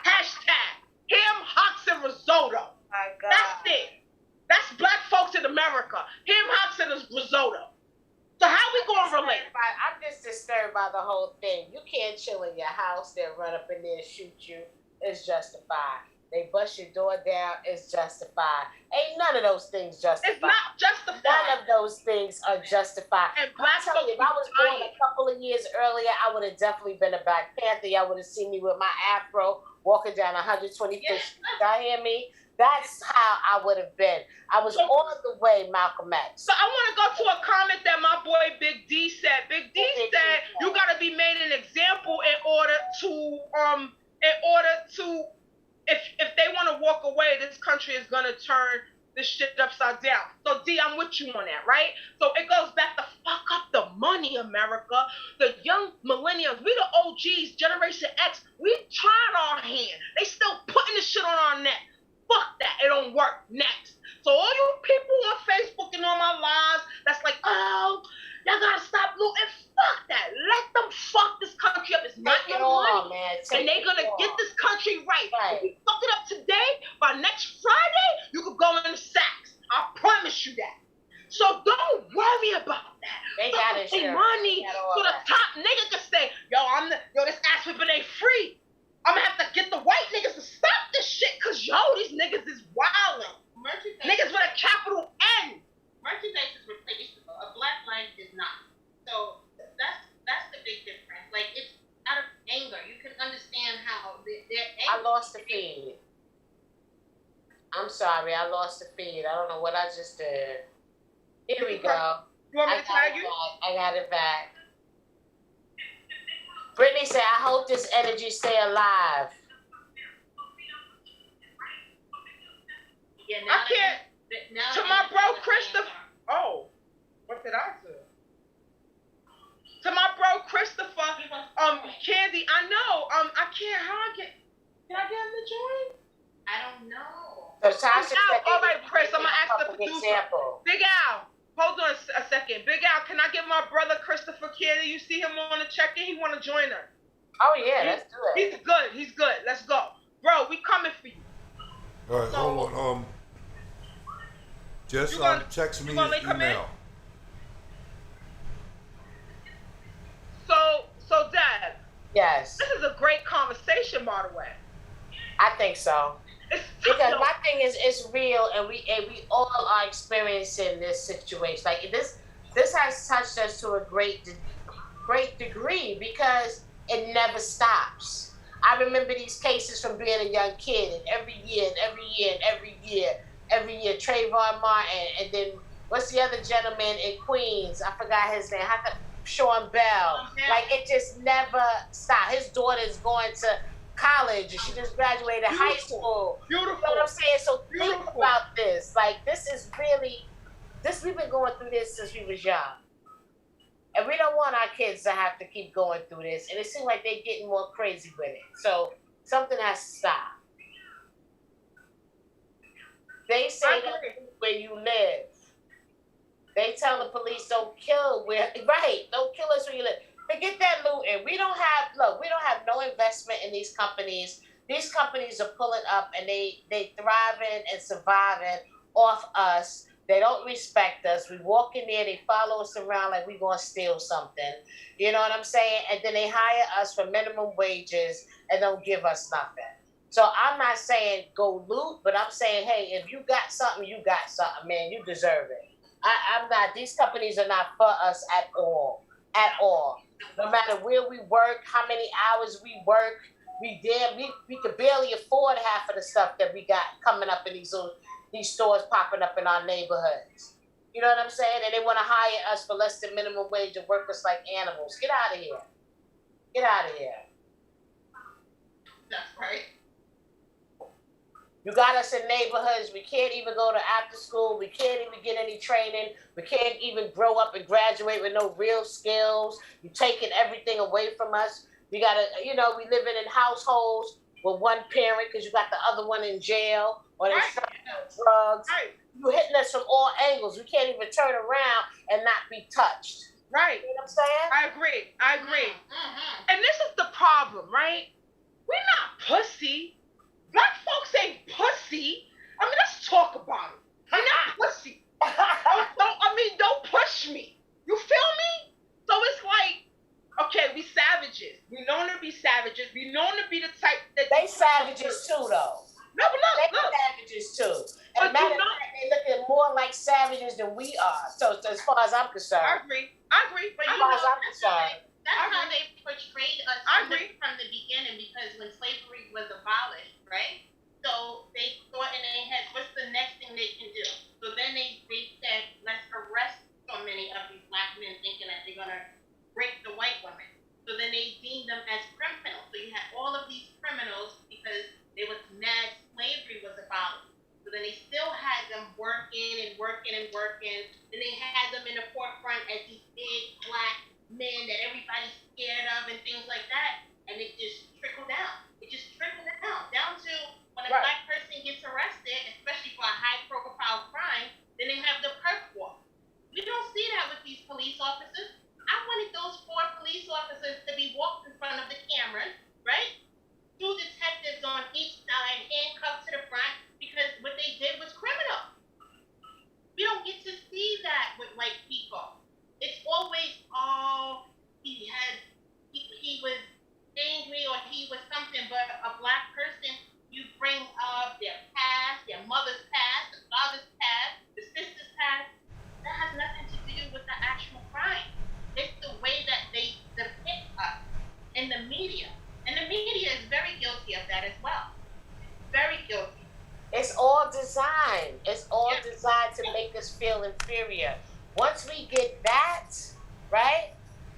Hashtag. Ham hocks and risotto. My God. That's it. That's Black folks in America. Ham hocks and risotto. So how we going to relate? I'm just disturbed by the whole thing. You can't chill in your house. They'll run up in there and shoot you. It's justified. They bust your door down. It's justified. Ain't none of those things justified. It's not justified. None of those things are justified. And Black folks, if I was born a couple of years earlier, I would have definitely been a Black Panther. Y'all would have seen me with my afro walking down 125th Street. Y'all hear me? That's how I would have been. I was on the way, Malcolm X. So I want to go to a comment that my boy Big D said. Big D said you got to be made an example in order to if they want to walk away, this country is going to turn this shit upside down. So, D, I'm with you on that, right? So it goes back to fuck up the money, America. The young millennials, we the OGs, Generation X, we tried our hand. They still putting this shit on our neck. Fuck that. It don't work. Next. So all you people on Facebook and on my lives that's like, oh, y'all gotta stop looting. Fuck that. Let them fuck this country up. It's not your money. And they're gonna get this country right. If you fuck it up today, by next Friday, you could go in the sacks. I promise you that. So don't worry about that. They got it. Money so the top nigga can say, yo, this ass whipping ain't free. I'm gonna have to get the white niggas to stop this shit, cause these niggas is wildin'. Niggas with a I lost the feed. I'm sorry, I lost the feed. I don't know what I just did. Here we go. You want me to tag you? I got it back. Brittany said, I hope this energy stay alive. Yeah, I can't. To my bro, Christopher. Oh, what did I do? To my bro, Christopher. Candy, I know. I can't. How I get? Can I get him to join? I don't know. So Tasha said, all right, Chris. I'm gonna ask the producer. Big Al. Hold on a second. Big Al, can I give my brother Christopher Candy? You see him on the check-in? He want to join us. Oh, yeah, let's do it. He's good. He's good. Let's go. Bro, we coming for you. All right, hold on. Just text me his email. So Dad. Yes. This is a great conversation, by the way. I think so. Because my thing is, it's real, and we all are experiencing this situation. Like this has touched us to a great degree because it never stops. I remember these cases from being a young kid, and every year, Trayvon Martin, and then what's the other gentleman in Queens? I forgot his name. Sean Bell. Like it just never stopped. His daughter's going to college, and she just graduated high school. Beautiful. You know what I'm saying? So think about this. Like this is really we've been going through this since we was young. And we don't want our kids to have to keep going through this. And it seems like they're getting more crazy with it. So something has to stop. They say that where you live. They tell the police don't kill don't kill us where you live. Forget that looting. We don't have no investment in these companies. These companies are pulling up and they thriving and surviving off us. They don't respect us. We walk in there, they follow us around like we're going to steal something. You know what I'm saying? And then they hire us for minimum wages and don't give us nothing. So I'm not saying go loot, but I'm saying, hey, if you got something, you got something, man. You deserve it. I'm not, these companies are not for us at all. At all. No matter where we work, how many hours we work, we could barely afford half of the stuff that we got coming up in these stores popping up in our neighborhoods. You know what I'm saying? And they want to hire us for less than minimum wage and work us like animals. Get out of here. Get out of here. That's right. You got us in neighborhoods. We can't even go to after school. We can't even get any training. We can't even grow up and graduate with no real skills. You're taking everything away from us. We got to, we living in households with one parent because you got the other one in jail or they're selling drugs. Right. You're hitting us from all angles. We can't even turn around and not be touched. Right. You know what I'm saying? I agree. Mm-hmm. And this is the problem, right? We're not pussy. Black folks ain't pussy. I mean, let's talk about it. We're not pussy. Don't push me. You feel me? So it's like, okay, we savages. We known to be savages. We known to be the type that they savages too, though. No, but look. Savages too. And matter of fact, they looking more like savages than we are. So as far as I'm concerned. I agree. But as far as I'm concerned. That's how they portrayed us from the beginning, because when slavery was abolished, right? So they thought in their heads, what's the next thing they can do? So then they said, let's arrest so many of these black men thinking that they're going to break the white woman. So then they deemed them as criminals. So you had all of these criminals because they was mad slavery was abolished. So then they still had them working. Then they had them in the forefront as these big black men that everybody's scared of and things like that. And it just trickled down. Down to when a black person gets arrested, especially for a high-profile crime, then they have the perk walk. We don't see that with these police officers. I wanted those 4 police officers to be walked in front of the cameras, right? 2 detectives on each side, handcuffed to the front, because what they did was criminal. We don't get to see that with white people. It's always, he was angry or he was something, but a black person, you bring up their past, It's all designed. It's all designed to make us feel inferior. Once we get that, right,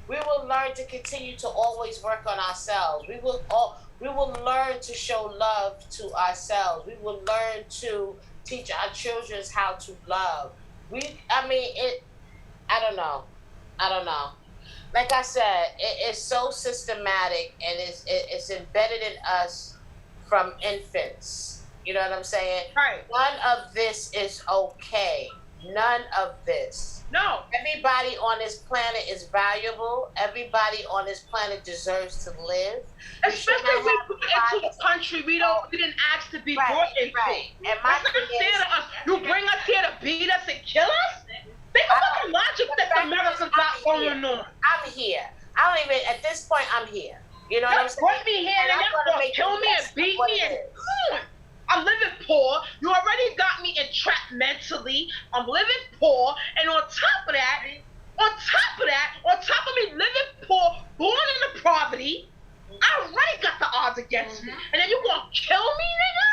we will learn to continue to always work on ourselves. We will learn to show love to ourselves. We will learn to teach our children how to love. I don't know. Like I said, it's so systematic and it's embedded in us from infants. You know what I'm saying? Right. None of this is okay. None of this. No. Everybody on this planet is valuable. Everybody on this planet deserves to live. Especially we put into a country we didn't ask to be brought into. Right. And that's not fair to us. You bring us here to beat us and kill us? Think about the logic that America got going on. I'm here. At this point, I'm here. You know what I'm saying? Brought me here and y'all gonna kill me and beat me and I'm living poor. You already got me entrapped mentally. I'm living poor, and on top of me living poor, born into poverty, I already got the odds against me. And then you gonna kill me, nigga?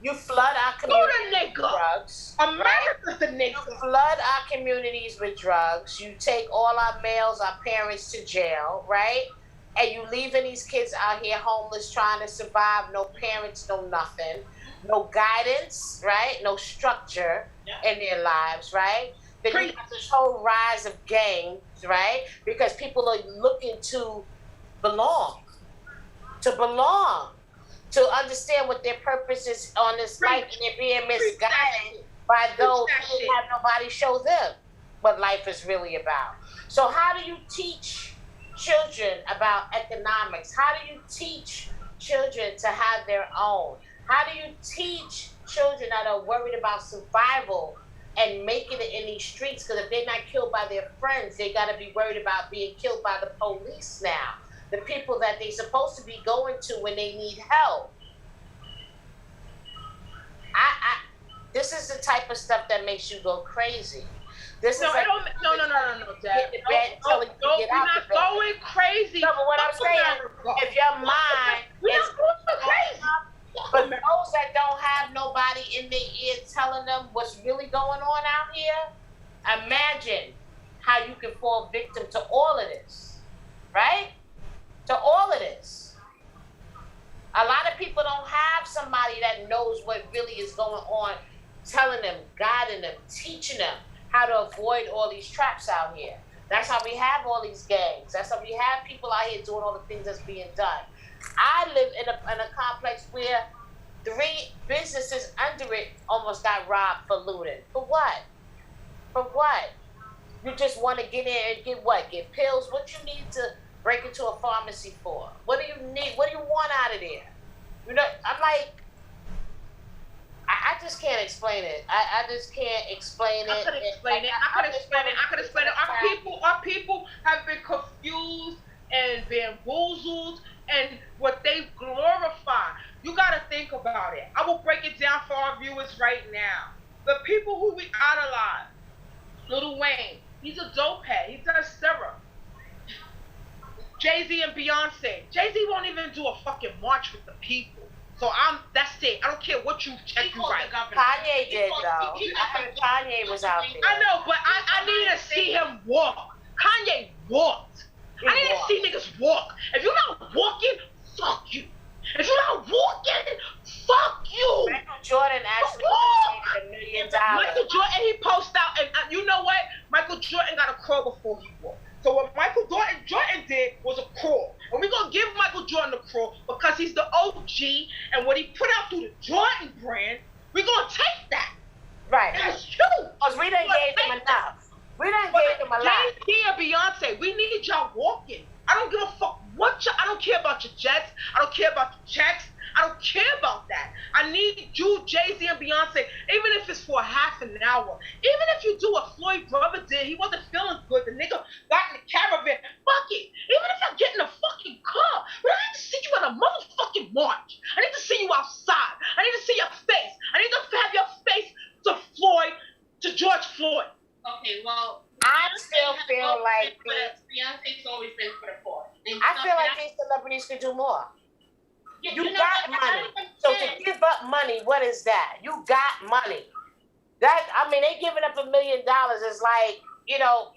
You flood our communities with drugs. America's the nigga. You flood our communities with drugs. You take all our males, our parents to jail, right? And you leaving these kids out here homeless, trying to survive. No parents, no nothing. No guidance, right? No structure in their lives, right? Then you got this whole rise of gangs, right? Because people are looking to belong. To understand what their purpose is on this life, and they're being misguided by those who didn't have nobody show them what life is really about. So how do you teach children about economics? How do you teach children to have their own? How do you teach children that are worried about survival and making it in these streets? Because if they're not killed by their friends, they got to be worried about being killed by the police now. The people that they're supposed to be going to when they need help. This is the type of stuff that makes you go crazy. No, Dad. We're not going crazy. No, but what I'm saying, if your mind is crazy, but those that don't have nobody in their ear telling them what's really going on out here, imagine how you can fall victim to all of this, right? To all of this. A lot of people don't have somebody that knows what really is going on, telling them, guiding them, teaching them how to avoid all these traps out here. That's how we have all these gangs. That's how we have people out here doing all the things that's being done. I live in a complex where 3 businesses under it almost got robbed for looting. For what? For what? You just want to get in and get what? Get pills? What you need to break into a pharmacy for? What do you need? What do you want out of there? You know, I'm like, I just can't explain it. I just can't explain it. I could explain it. Our people have been confused and bamboozled and what they glorify. You got to think about it. I will break it down for our viewers right now. The people who we idolize, Lil Wayne, he's a dope head. He does syrup. Jay-Z and Beyonce. Jay-Z won't even do a fucking march with the people. So that's it. I don't care what you check you right. Kanye did though. I heard Kanye was out there. I know, but I need to see him walk. Kanye walked. I need to see niggas walk. If you're not walking, fuck you. If you're not walking, fuck you. Michael Jordan actually made $1 million. Michael Jordan, he posted out, and you know what? Michael Jordan got a crawl before he walked. So what Michael Jordan did was a crawl. And we're going to give Michael Jordan a crawl because he's the OG, and what he put out through the Jordan brand, we're going to take that. Right. That's true. Because we done gave him enough. We done gave him a lot. Jay-Z and Beyonce, we need y'all walking. I don't give a fuck what I don't care about your jets. I don't care about your checks. I don't care about that. I need you, Jay-Z and Beyonce, even if it's for a half an hour. Even if you do what Floyd brother did, he wasn't feeling good. The nigga got in the caravan. Fuck it. Even if I get in a fucking car, but I need to see you at a motherfucking march. I need to see you outside. I need to see your face. I need to have your face to George Floyd. Okay, well, I still feel like Beyonce's always been for the poor. I feel like these celebrities could do more. Yeah, you got money. So to give up up money, what is that? You got money. That, I mean, they giving up $1 million is like,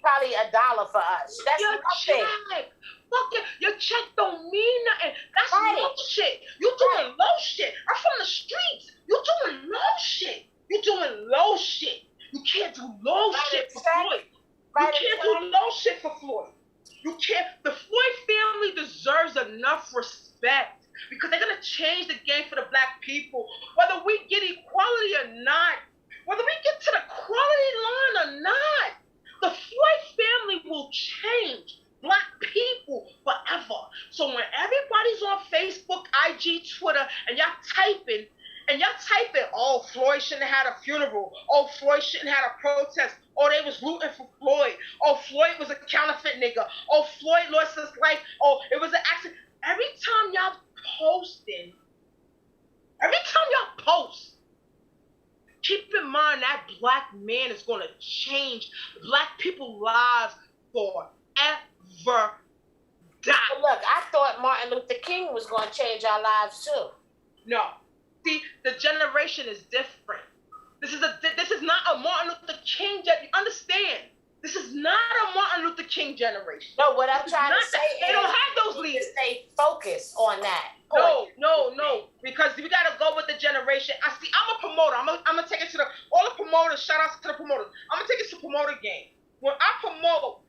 probably $1 for us. That's your nothing. Check. Fuck it. Your check don't mean nothing. That's right. low shit. You doing low shit. I'm from the streets. You doing low shit. You doing low shit. You can't do low shit for Floyd. You can't do low shit for Floyd. You can't. The Floyd family deserves enough respect because they're gonna change the game for the black people, whether we get equality or not, whether we get to the quality line or not. The Floyd family will change black people forever. So when everybody's on Facebook, IG, Twitter, and y'all typing, oh, Floyd shouldn't have had a funeral. Oh, Floyd shouldn't have had a protest. Oh, they was rooting for Floyd. Oh, Floyd was a counterfeit nigga. Oh, Floyd lost his life. Oh, it was an accident. Every time y'all post, keep in mind that black man is going to change black people's lives forever. Look, I thought Martin Luther King was going to change our lives too. No. See, the generation is different. This is not a Martin Luther King generation. Understand? This is not a Martin Luther King generation. No, what I'm trying to say is they don't have those leaders. Stay focused on that. No. Because we gotta go with the generation. I'm a promoter. I'm gonna take it to all the promoters. Shout outs to the promoters. I'm gonna take it to promoter game. When I promote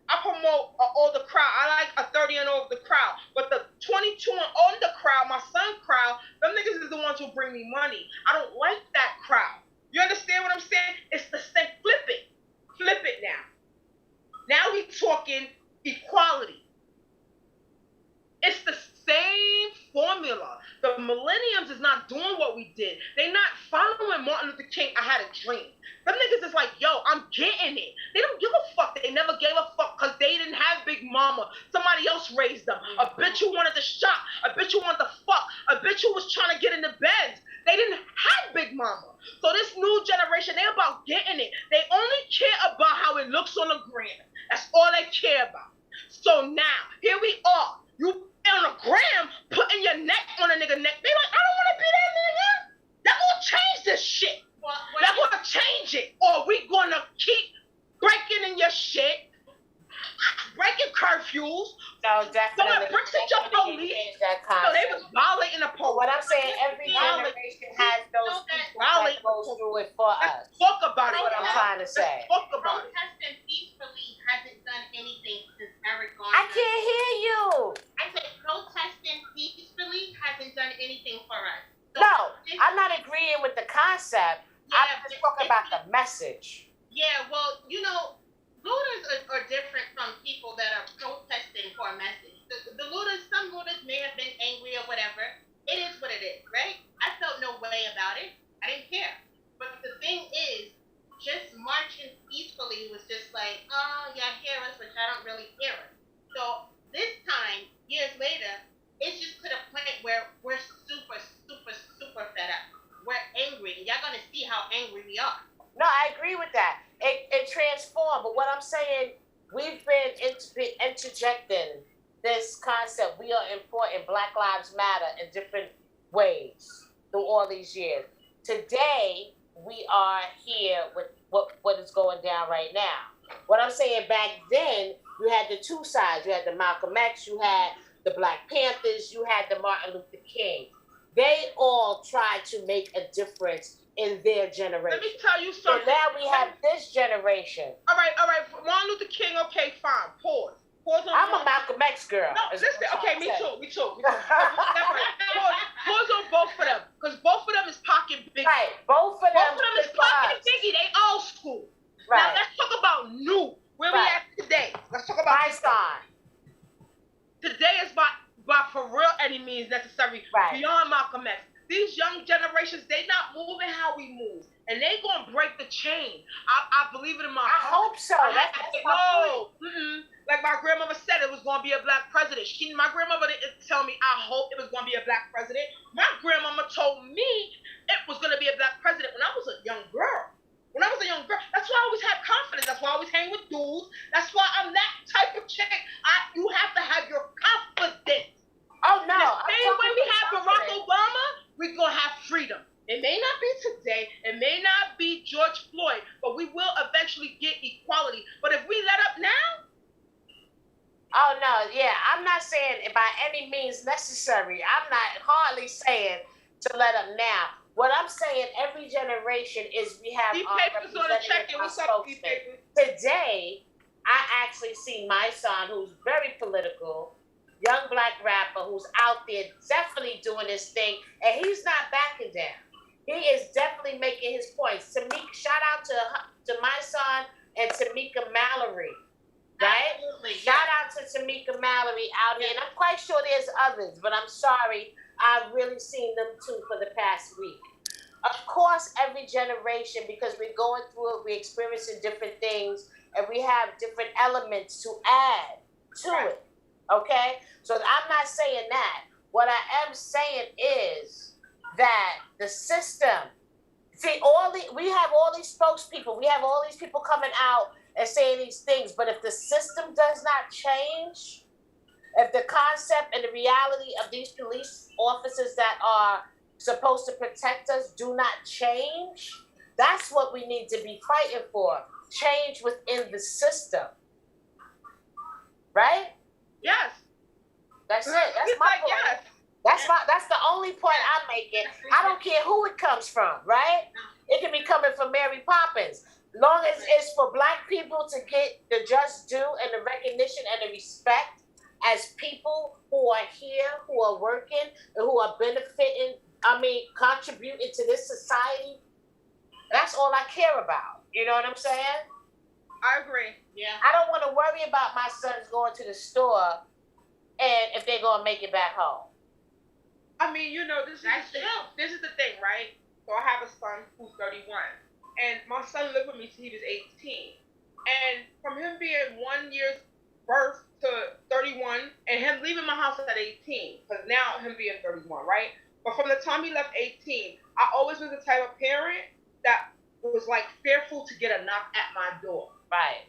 all the crowd. I like a 30 and over the crowd. But the 22 and under crowd, my son crowd, them niggas is the ones who bring me money. I don't like that crowd. You understand what I'm saying? It's the same. Flip it now. Now we talking equality. It's the same formula. The millenniums is not doing what we did. They not following Martin Luther King, I had a dream. Them niggas is like, yo, I'm getting it. They don't give a fuck. They never gave a fuck because they didn't have Big Mama. Somebody else raised them. A bitch who wanted to shop. A bitch who wanted to fuck. A bitch who was trying to get in the beds. They didn't have Big Mama. So this new generation, they about getting it. They only care about how it looks on the gram. That's all they care about. So now, here we are. You on a gram, putting your neck on a nigga neck. They like, I don't want to be that nigga. They're going to change this shit. They're going to change it. Or we going to keep breaking in your shit, breaking curfews. No, definitely. Bricks at your police. So they was violating the police. What I'm saying, every generation has those people that goes through it for us. Talk about it. That's what I'm trying to say. Talk about it. Protesting peacefully hasn't done anything since Eric gone. I can't hear you. I said protesting peacefully hasn't done anything for us. So no, I'm not agreeing with the concept. Yeah, I'm just talking about the message. Yeah, well, looters are different from people that are protesting for a message. The looters, some looters may have been angry or whatever. It is what it is, right? I felt no way about it. I didn't care. But the thing is, just marching peacefully was just like, oh, y'all hear us, but y'all don't really hear us. So this time, years later, it's just to the point where we're super, super, super fed up. We're angry. Y'all gonna see how angry we are. No, I agree with that. It transformed, but what I'm saying, we've been interjecting this concept. We are important. Black Lives Matter in different ways through all these years. Today, we are here with what is going down right now. What I'm saying, back then, you had the two sides. You had the Malcolm X, you had the Black Panthers, you had the Martin Luther King. They all tried to make a difference in their generation. Let me tell you something. So now we have this generation. All right. Martin Luther King, okay, fine. Pause I'm a Malcolm X girl. No, listen. Okay, me too. Pause on both of them. Because both of them is pocket Biggie. Right. Both of them is pocket Biggie. They old school. Right. Now let's talk about new. Where we at today? Let's talk about my side. Today is by for real any means necessary. Right. Beyond Malcolm X. These young generations, they not moving how we move. And they gonna break the chain. I believe it in my heart. I hope so. Like my grandmother said, it was gonna be a black president. My grandmother didn't tell me I hope it was gonna be a black president. My grandmama told me it was gonna be a black president when I was a young girl. That's why I always had confidence. That's why I always hang with dudes. That's why I'm that type of chick. You have to have your confidence. Oh no. The same way we have Barack Obama, we're gonna have freedom. It may George Floyd, but we will eventually get equality. But if we let up now, oh no, yeah, I'm not saying by any means necessary. I'm not hardly saying to let up now. What I'm saying, every generation is we have our representative, our spokesman. Today, I actually see my son, who's very political, young black rapper, who's out there definitely doing his thing, and he's not backing down. He is definitely making his points. Shout out to my son and Tamika Mallory, right? Absolutely. Shout out to Tamika Mallory out here, and I'm quite sure there's others, but I'm sorry, I've really seen them too for the past week. Of course, every generation, because we're going through it, we're experiencing different things, and we have different elements to add to it. Okay? So I'm not saying that. What I am saying is that the system, see, we have all these spokespeople, we have all these people coming out and saying these things, but if the system does not change, if the concept and the reality of these police officers that are supposed to protect us do not change, that's what we need to be fighting for. Change within the system. Right? Yes. That's it. That's my point. Yes. That's the only point I'm making. I don't care who it comes from, right? It can be coming from Mary Poppins. Long as it's for black people to get the just due and the recognition and the respect as people who are here, who are working, and who are benefiting, contributing to this society. That's all I care about. You know what I'm saying? I agree. Yeah. I don't want to worry about my sons going to the store and if they're going to make it back home. I mean, this is the thing, right? So I have a son who's 31. And my son lived with me till he was 18. And from him being 1 year's birth to 31, and him leaving my house at 18, because now him being 31, right? But from the time he left 18, I always was the type of parent that was like fearful to get a knock at my door. Right.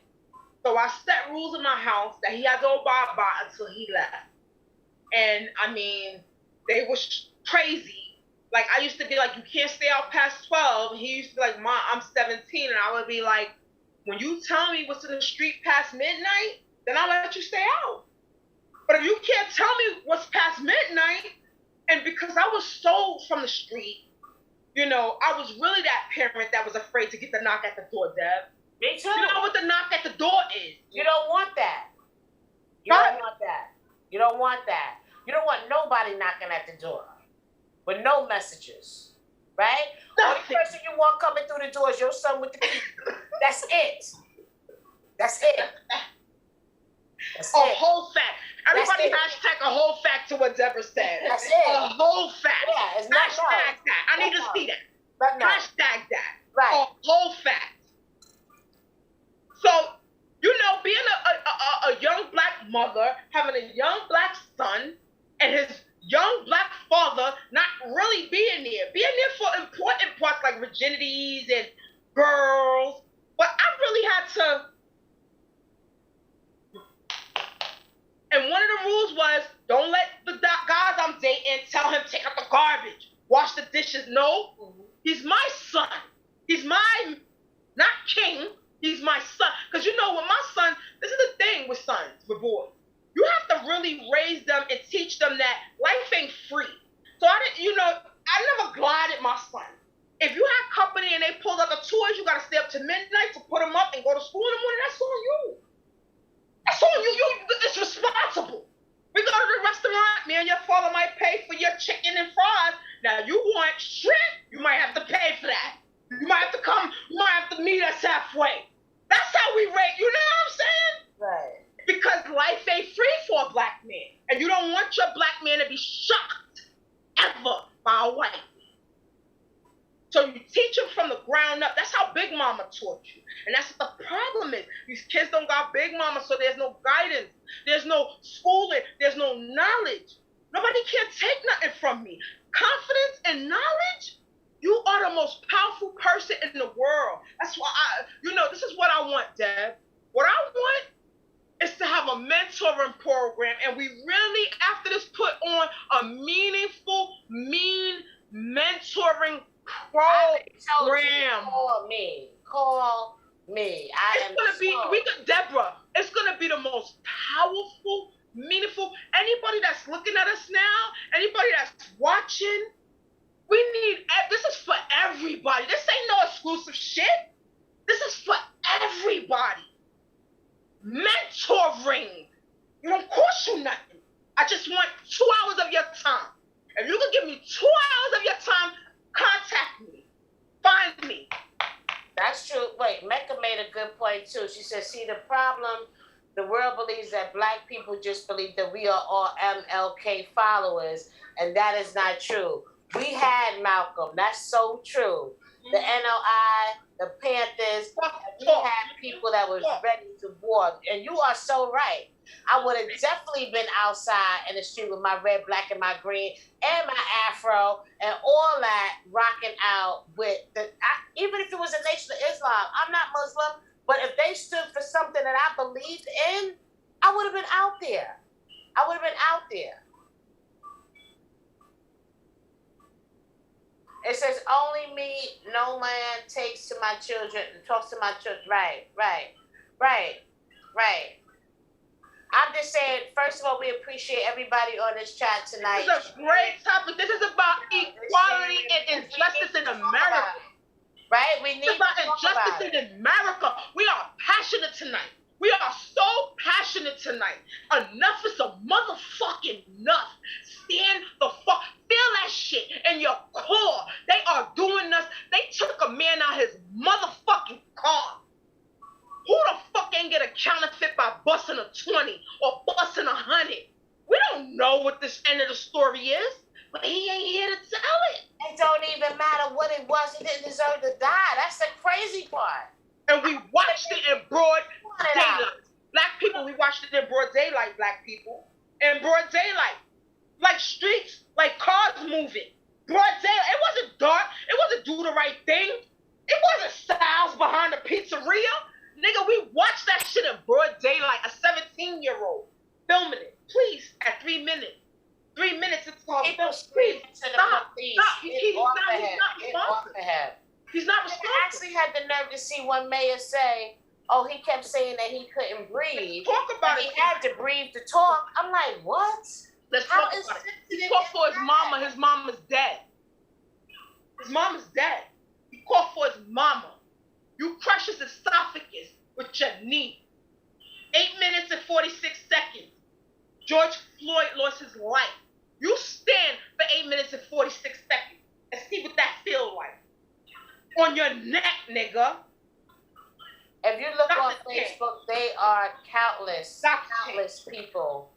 So I set rules in my house that he had to abide by until he left. And I mean, they was crazy. Like, I used to be like, you can't stay out past 12. And he used to be like, Mom, I'm 17. And I would be like, when you tell me what's in the street past midnight, then I'll let you stay out. But if you can't tell me what's past midnight, and because I was sold from the street, I was really that parent that was afraid to get the knock at the door, Deb. Me too. You know what the knock at the door is? You don't want that. You don't want that. You don't want that. You don't want nobody knocking at the door with no messages, right? The only person you want coming through the door is your son with the key. That's it. That's it. That's a whole fact. Everybody hashtag a whole fact to what Debra said. That's it. A whole fact. Yeah, it's not hashtag that. I need to see that. But no. Hashtag that. Right. A whole fact. So, being a young black mother, having a young black son, and his young black father not really being there for important parts like virginities and girls, but I really had to. And one of the rules was, don't let the guys I'm dating tell him take out the garbage, wash the dishes. No, he's my son. He's my, not king, he's my son. Because with my son, this is the thing with sons, with boys. You have to really raise them and teach them that life ain't free. So I never glided my son. If you have company and they pulled out the toys, you got to stay up to midnight to put them up and go to school in the morning. That's on you. That's on you. It's responsible. We go to the restaurant, me and your father might pay for your chicken and fries. Now you want shrimp, you might have to pay for that. You might have to meet us halfway. That's how we rate, you know what I'm saying? Right. Because life ain't free for a black man. And you don't want your black man to be shocked ever by a white man. So you teach them from the ground up. That's how Big Mama taught you. And that's what the problem is. These kids don't got Big Mama, so there's no guidance. There's no schooling. There's no knowledge. Nobody can take nothing from me. Confidence and knowledge, you are the most powerful person in the world. That's why this is what I want, Deb. What I want is to have a mentoring program, and we really, after this, put on a meaningful, mentoring program. Call me. Call me. Debra, it's gonna be the most powerful, meaningful. Anybody that's looking at us now, anybody that's watching, this is for everybody. This ain't no exclusive shit. This is for everybody. Mentoring. It don't cost you nothing. I just want 2 hours of your time. If you can give me 2 hours of your time, contact me. Find me. That's true. Wait, Mecca made a good point too. She said, see, the problem, the world believes that black people just believe that we are all MLK followers, and that is not true. We had Malcolm. That's so true. The NOI, the Panthers, we had people that was ready to war. And you are so right. I would have definitely been outside in the street with my red, black, and my green, and my afro, and all that, rocking out with even if it was a Nation of Islam. I'm not Muslim, but if they stood for something that I believed in, I would have been out there. It says, only me, no man takes to my children, talks to my children. Right. I'm just saying, first of all, we appreciate everybody on this chat tonight. This is a great topic. This is about equality and injustice in America. Right? It's about injustice in America. We are passionate tonight. We are so passionate tonight. Enough is a motherfucking enough. Stand the fuck. Feel that shit in your core. They are doing us. They took a man out his motherfucking car. Who the fuck ain't get a counterfeit by busting a 20 or busting 100? We don't know what this end of the story is, but he ain't here to tell it. It don't even matter what it was. He didn't deserve to die. That's the crazy part. And we watched it in broad daylight. Black people, we watched it in broad daylight, black people. In broad daylight. Like streets, like cars moving. Broad daylight. It wasn't dark. It wasn't do the right thing. It wasn't Styles behind the pizzeria. Nigga, we watched that shit in broad daylight. A 17-year-old filming it. Please, at 3 minutes. 3 minutes, it's called film. Please, stop. He's not responsible. He's not responsible. I actually had the nerve to see one mayor say, oh, he kept saying that he couldn't breathe. Let's talk about it. He had to breathe to talk. I'm like, what? Let's talk about it. He called for his mama. His mama's dead. His mama's dead. He called for his mama. You crush his esophagus with your knee. 8 minutes and 46 seconds. George Floyd lost his life. You stand for 8 minutes and 46 seconds and see what that feels like. On your neck, nigga. If you look on Facebook, they are countless people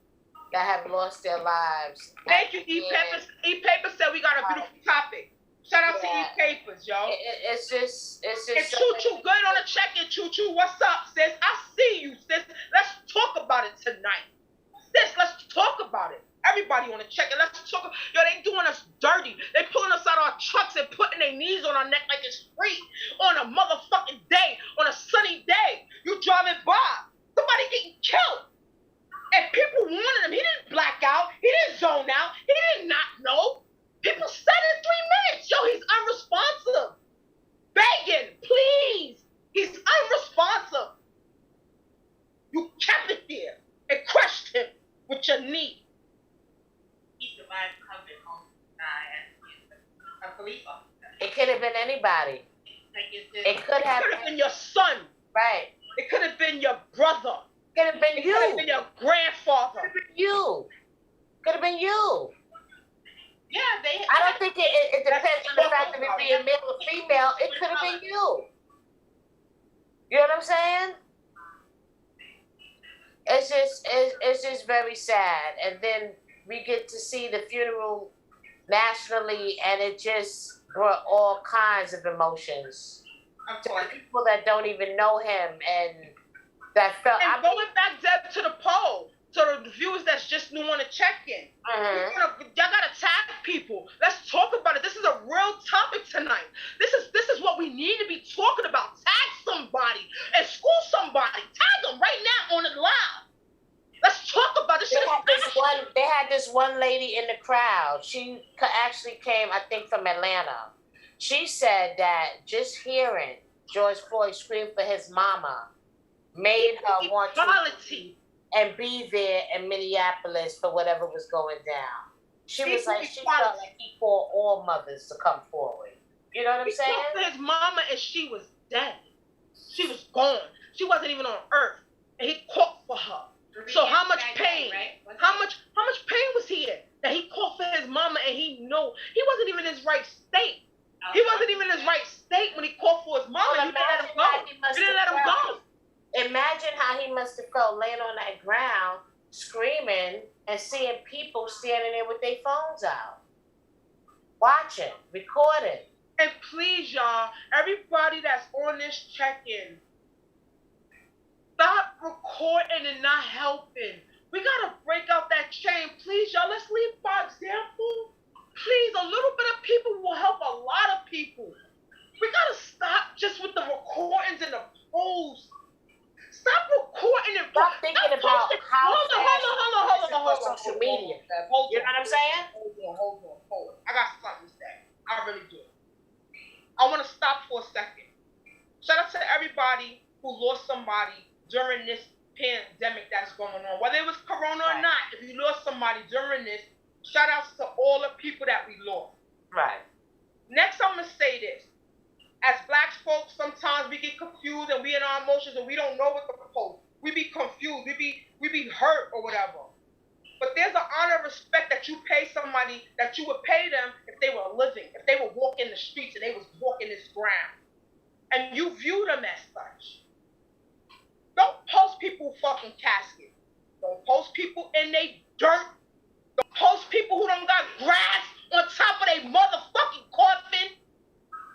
that have lost their lives. Thank you, E-Paper. E-Paper said we got a beautiful topic. Shout out to E-Papers, yo. It's just. And Choo-Choo, good on the check-in, Choo-Choo. What's up, sis? I see you, sis. Let's talk about it tonight. Sis, let's talk about it. Everybody on the check-in, let's talk. Yo, they doing us dirty. They pulling us out of our trucks and putting their knees on our neck like it's free on a motherfucking day, on a sunny day. You driving by, somebody getting killed. And people warning him. He didn't black out. He didn't zone out. He did not know. People said in 3 minutes. Yo, he's unresponsive. Begging, please. He's unresponsive. You kept it there and crushed him with your knee. He survived coming home as a police officer. It could have been anybody. It could have been your son. Right. It could have been your brother. Could have been you. Could have been your grandfather. Could have been you. Could have been you. Yeah, I don't think it depends on the fact of it being male or female. It could have been you. You know what I'm saying? It's just very sad. And then we get to see the funeral nationally, and it just brought all kinds of emotions to people that don't even know him and that felt. And going back, Deb, to the poll, so the viewers that's just new want to check in. Y'all gotta tag people. Let's talk about it. This is a real topic tonight. This is what we need to be talking about. Tag somebody and school somebody. Tag them right now on the live. Let's talk about this. They had this one lady in the crowd. She actually came, I think, from Atlanta. She said that just hearing George Floyd scream for his mama made her want to and be there in Minneapolis for whatever was going down. She was like, she felt like he called all mothers to come forward. You know what I'm saying? He called for his mama and she was dead. She was gone. She wasn't even on earth. And he called for her. So how much pain? How much pain was he in? That he called for his mama and he knew he wasn't even in his right state. He wasn't even in his right state when he called for his mama. He didn't let him go. He didn't let him go. Imagine how he must have felt laying on that ground, screaming, and seeing people standing there with their phones out, watching, recording. And please, y'all, everybody that's on this check-in, stop recording and not helping. We gotta break out that chain. Please, y'all, let's lead by example. Please, a little bit of people will help a lot of people. We gotta stop just with the recordings and the posts. Stop recording and stop thinking about how hold on. Social media. You know what I'm saying? Hold on. I got something to say. I really do. I want to stop for a second. Shout out to everybody who lost somebody during this pandemic that's going on. Whether it was corona or not, if you lost somebody during this, shout outs to all the people that we lost. Right. Next, I'm going to say this. As Black folks, sometimes we get confused and we in our emotions and we don't know what to post. We be confused. We be hurt or whatever. But there's an honor and respect that you pay somebody, that you would pay them if they were living, if they were walking the streets and they was walking this ground. And you view them as such. Don't post people fucking caskets. Don't post people in they dirt. Don't post people who don't got grass on top of their motherfucking coffin.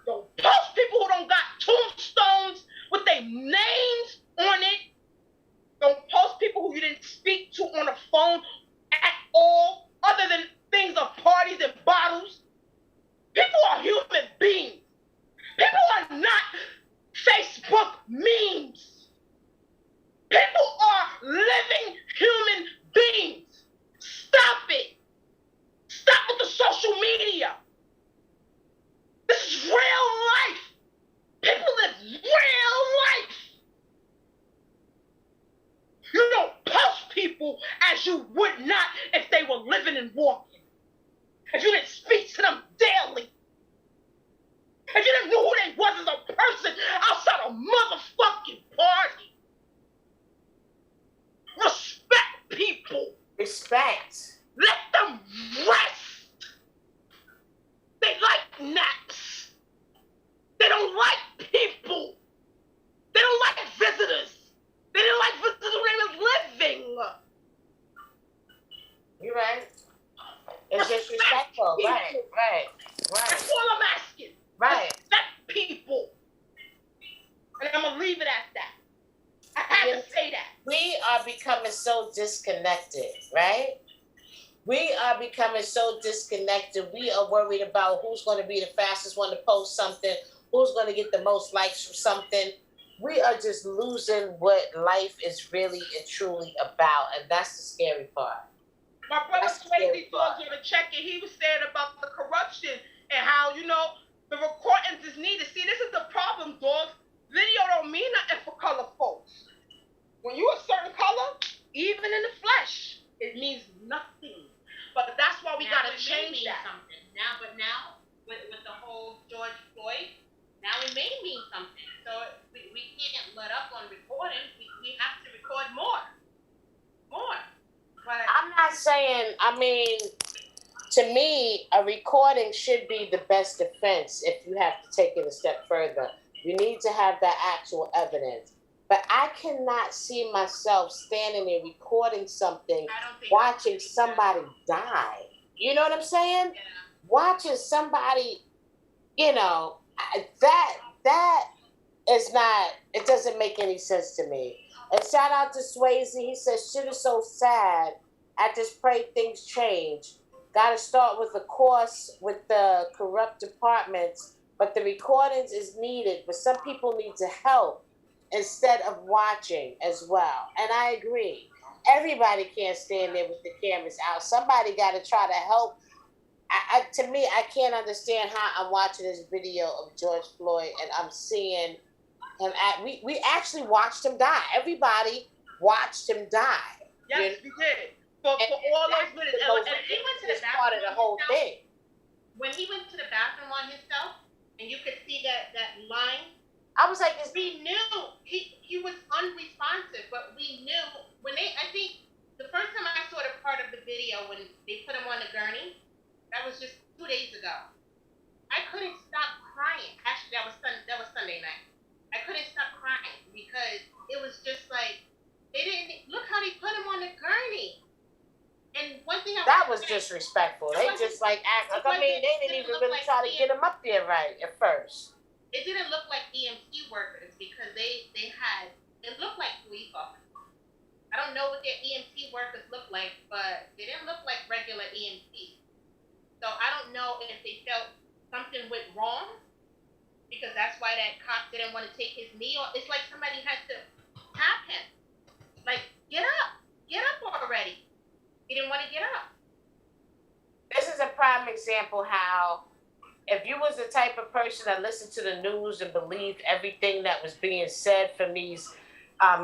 Don't post people who don't got tombstones with their names on it. Don't post people who you didn't speak to on the phone at all, other than things of parties and bottles. People are human beings. People are not Facebook memes. People are living human beings. Stop it. Stop with the social media. This is real life. People live real life. You don't post people as you would not if they were living and walking. If you didn't speak to them daily. If you didn't know who they was as a person outside a motherfucking party. Respect people. Respect. Let them rest. They like naps. They don't like people. They don't like visitors. They didn't like visitors when they was living. You're right. It's disrespectful. Right. That's all I'm asking. Right. Respect people. And I'm going to leave it at that. I had to say that. We are becoming so disconnected, right? We are becoming so disconnected. We are worried about who's going to be the fastest one to post something, who's going to get the most likes from something. We are just losing what life is really and truly about, and that's the scary part. My brother Swayze Dogs on the check-in, he was saying about the corruption and how, the recordings is needed. See, this is the problem, dogs. Video don't mean nothing for color folks. When you a certain color, even in the flesh, it means nothing. But that's why we got to change that. But now, with the whole George Floyd, now it may mean something. So we can't let up on recording. We have to record more. But I'm not saying, to me, a recording should be the best defense if you have to take it a step further. You need to have that actual evidence. But I cannot see myself standing there recording something, watching somebody die. You know what I'm saying? Yeah. Watching somebody, that is not, it doesn't make any sense to me. And shout out to Swayze. He says, shit is so sad. I just pray things change. Got to start with the course with the corrupt departments, but the recordings is needed. But some people need to help instead of watching as well. And I agree. Everybody can't stand there with the cameras out. Somebody got to try to help to me, I can't understand how I'm watching this video of George Floyd and I'm seeing him we actually watched him die. Everybody watched him die. Yes, we did. For all those minutes. And he went to the bathroom part of the whole thing. When he went to the bathroom on himself, and you could see that line, I was like, we knew he was unresponsive, but we knew when I think the first time I saw the part of the video when they put him on the gurney, that was just 2 days ago. I couldn't stop crying. Actually, that was Sunday night. I couldn't stop crying because it was just like they didn't look how they put him on the gurney. And one thing that was disrespectful. They just like act. I mean, they didn't even really try to get him up there right at first. It didn't look like EMT workers because they had it looked like police officers. I don't know what their EMT workers look like, but they didn't look like regular EMT. So I don't know if they felt something went wrong because that's why that cop didn't want to take his knee off. It's like somebody had to tap him. Like, get up already. He didn't want to get up. This is a prime example how if you was the type of person that listened to the news and believed everything that was being said from these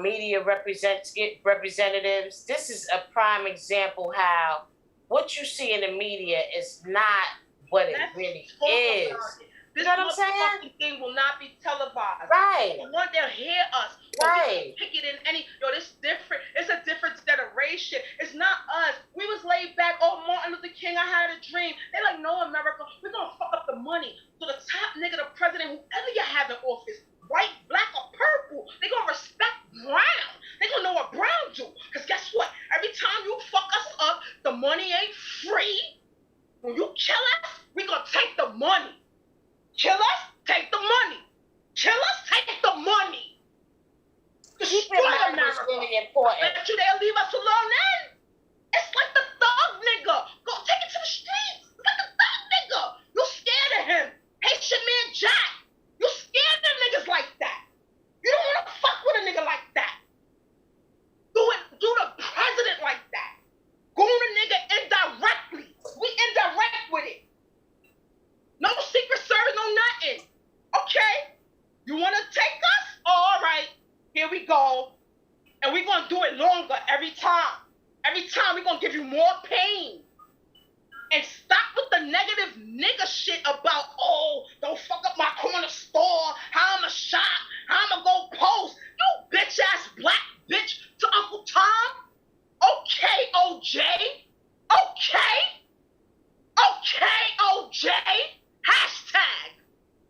media representatives, this is a prime example how what you see in the media is not what it really is. This you know what I'm saying? Thing will not be televised. Right. They'll hear us. Right. Pick it in this different. It's a different generation. It's not us. We was laid back. Oh, Martin Luther King, I had a dream. They like, no, America, we're gonna fuck up the money. So the top nigga, the president, whoever you have in office, white, black, or purple, they gonna respect brown. They gonna know what brown do. Cause guess what? Every time you fuck us up, the money ain't free. When you kill us, we gonna take the money. Kill us, take the money. Kill us, take the money. Destroy America. Really important. I bet you they'll leave us alone then. It's like the thug nigga. Go take it to the streets. It's like the thug nigga. You scared of him. Haitian man Jack. You scared of niggas like that. You don't want to fuck with a nigga like that. Do the president like that. Go on a nigga indirectly. We indirect with it. No secret service, no nothing. Okay. You want to take us? Oh, all right. Here we go. And we're going to do it longer every time. Every time we're going to give you more pain. And stop with the negative nigga shit about, oh, don't fuck up my corner store. How I'm a shop. How I'm going to go post. You bitch-ass black bitch to Uncle Tom. Okay, OJ. Okay. Okay, OJ. Hashtag.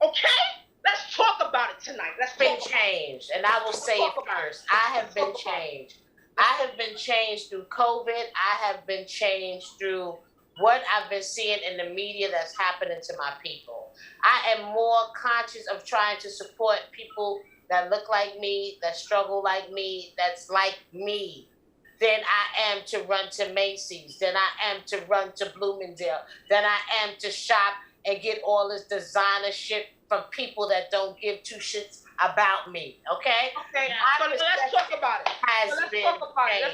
Okay? Let's talk about it tonight. Let's been changed. And I will say it first. I have been changed. I have been changed through COVID. I have been changed through what I've been seeing in the media that's happening to my people. I am more conscious of trying to support people that look like me, that struggle like me, that's like me, than I am to run to Macy's, than I am to run to Bloomingdale, than I am to shop and get all this designer shit from people that don't give two shits about me, okay? Okay, so let's talk about it. Let's talk about it. And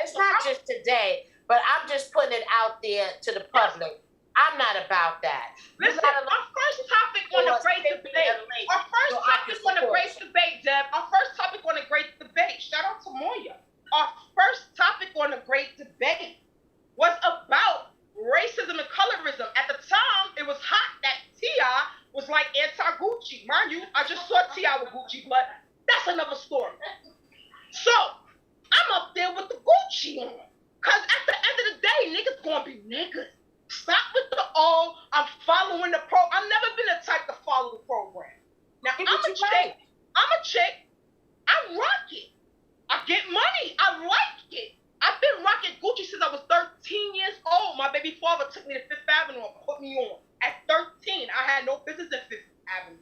it's not just today, but I'm just putting it out there to the public. I'm not about that. Listen, our first topic on the great debate. Our first topic on the great debate, Deb. Our first topic on the great debate. Shout out to Moya. Our first topic on the great debate was about racism and colorism. At the time, it was hot that T.I. was like anti-Gucci. Mind you, I just saw T.I. with Gucci, but that's another story. So, I'm up there with the Gucci on. Because at the end of the day, niggas gonna be niggas. Stop with the, oh, I'm following the pro. I've never been the type to follow the program. Now, I'm a chick. I rock it. I get money. I like it. I've been rocking Gucci since I was 13 years old. My baby father took me to Fifth Avenue and put me on. At 13, I had no business at Fifth Avenue.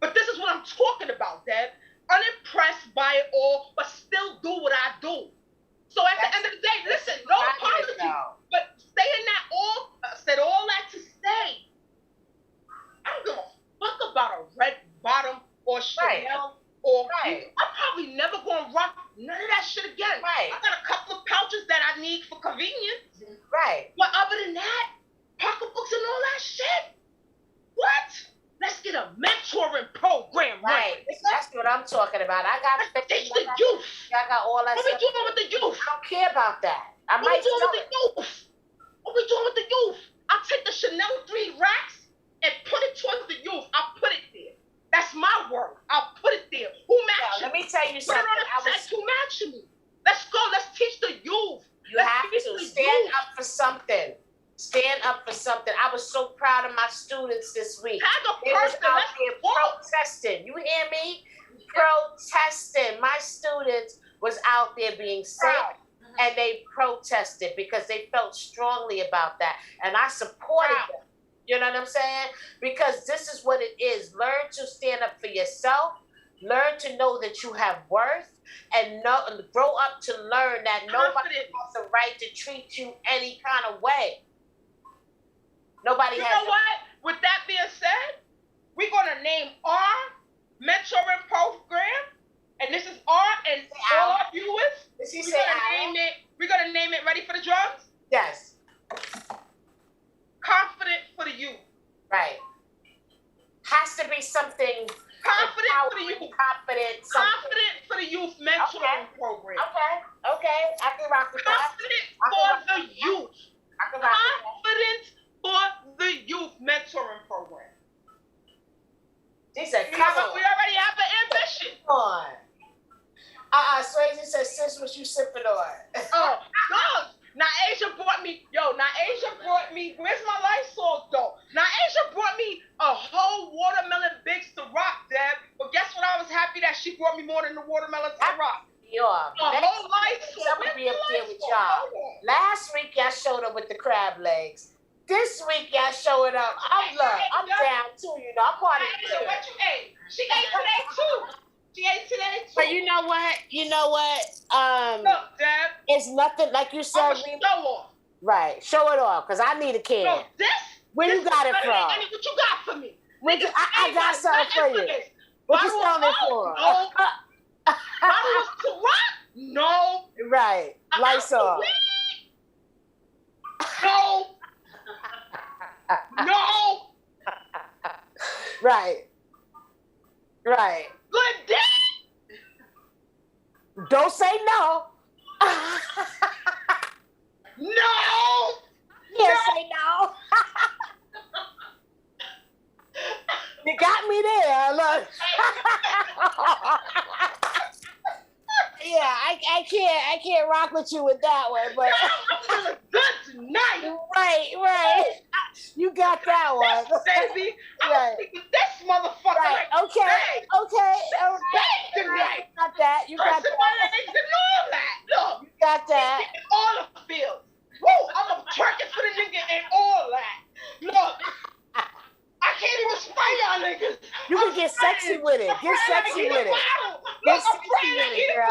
But this is what I'm talking about, Deb. Unimpressed by it all, but still do what I do. So at the end of the day, listen, no apology. But saying that said all that to say, I don't give a fuck about a red bottom or Chanel or I'm probably never gonna rock none of that shit again. Right. I got a couple of pouches that I need for convenience. Right. But other than that, pocketbooks and all that shit? What? Let's get a mentoring program. Right. That's what I'm talking about. I got to teach the youth. I got all that stuff. What we doing with the youth? I don't care about that. What we doing with the youth? What we doing with the youth? I'll take the Chanel 3 racks and put it towards the youth. I'll put it there. That's my work. I'll put it there. Who matches? Let me tell you something. Who matches me? Let's go. Let's teach the youth. You have to stand up for something. Stand up for something. I was so proud of my students this week. They was out there protesting. You hear me? Protesting. My students was out there being safe, and they protested because they felt strongly about that, and I supported them. You know what I'm saying? Because this is what it is. Learn to stand up for yourself. Learn to know that you have worth, and grow up to learn that nobody has the right to treat you any kind of way. Nobody has. You know what? With that being said, we're gonna name our mentoring program, and this is our and all our viewers. We're gonna name it. Ready for the drums? Yes. Confident for the youth. Right. Has to be something. Confident for the youth. Confident for the youth mentoring program. Okay. I can rock with that. Confident for the youth. Confident for the youth mentoring program. She said, we already have an ambition. Come on. Swayze said, sis, what you sipping on? Oh, God. Asia brought me, where's my Lysol though? Asia brought me a whole watermelon Bigs to rock, Deb. But guess what? I was happy that she brought me more than the watermelon to rock. A whole Lysol. I'm gonna be up there with y'all. Last week y'all showed up with the crab legs. This week y'all showing up. I'm down too, you know. I'm part of it. What you ate? She ate today too. But you know what? Look, Deb. It's nothing like you said. Show off. Right, show it off, cause I need a can. No, Where you got it from? What you got for me? I got something for you. What you selling it for? No. Bottles to rock? No. Right, Lysol. No. No. Right. Good day. Don't say no. No. Can't say no. You got me there. Look. Yeah, I can't rock with you with that one, but I'm feeling good tonight. Right. You got that one. Baby, I'm thinking this motherfucker. Right. Okay. Tonight. You got that. You got that. All that. Look. You got that. All the fields. Woo, I'm a twerking for the nigga and all that. Look. I can't even spray y'all niggas. You can get sexy with it. Get sexy with it. Get sexy with it, girl.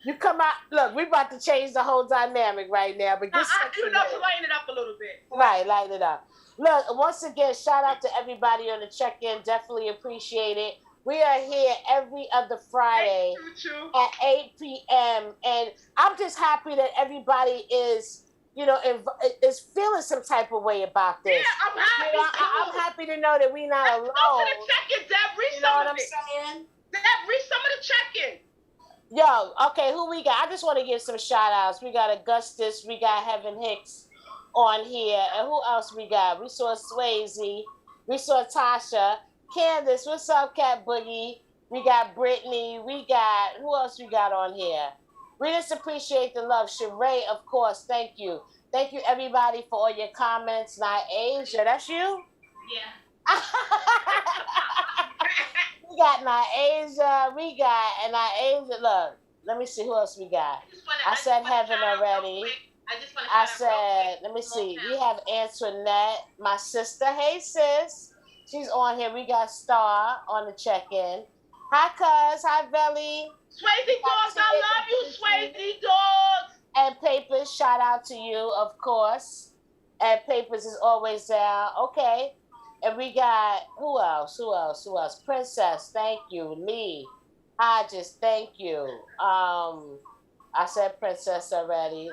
You come out. Look, we about to change the whole dynamic right now, but get sexy with it. To lighten it up a little bit. Right, lighten it up. Look, once again, shout out to everybody on the check-in. Definitely appreciate it. We are here every other Friday at 8 p.m. And I'm just happy that everybody is, is feeling some type of way about this. Yeah, I'm happy. I'm happy to know that we're not alone. Go to the check-in, Deb. Read some of it. Saying? Deb, read some of the check-in. Yo, okay, who we got? I just want to give some shout-outs. We got Augustus. We got Heaven Hicks on here. And who else we got? We saw Swayze. We saw Tasha. Candace, what's up, Cat Boogie? We got Brittany. We got, who else we got on here? We just appreciate the love. Sheree, of course, thank you. Thank you, everybody, for all your comments. Asia, that's you? Yeah. We got Asia. We got, Asia, look, let me see who else we got. I said Heaven already. I said, let me see. We have Antoinette, my sister. Hey, sis. She's on here. We got Star on the check-in. Hi, cuz. Hi, Belly. Swayze dogs, I love you, Swayze dogs. And Papers, shout out to you, of course. And Papers is always down. Okay. And we got, who else? Princess, thank you. Lee. Hodges, thank you. I said Princess already.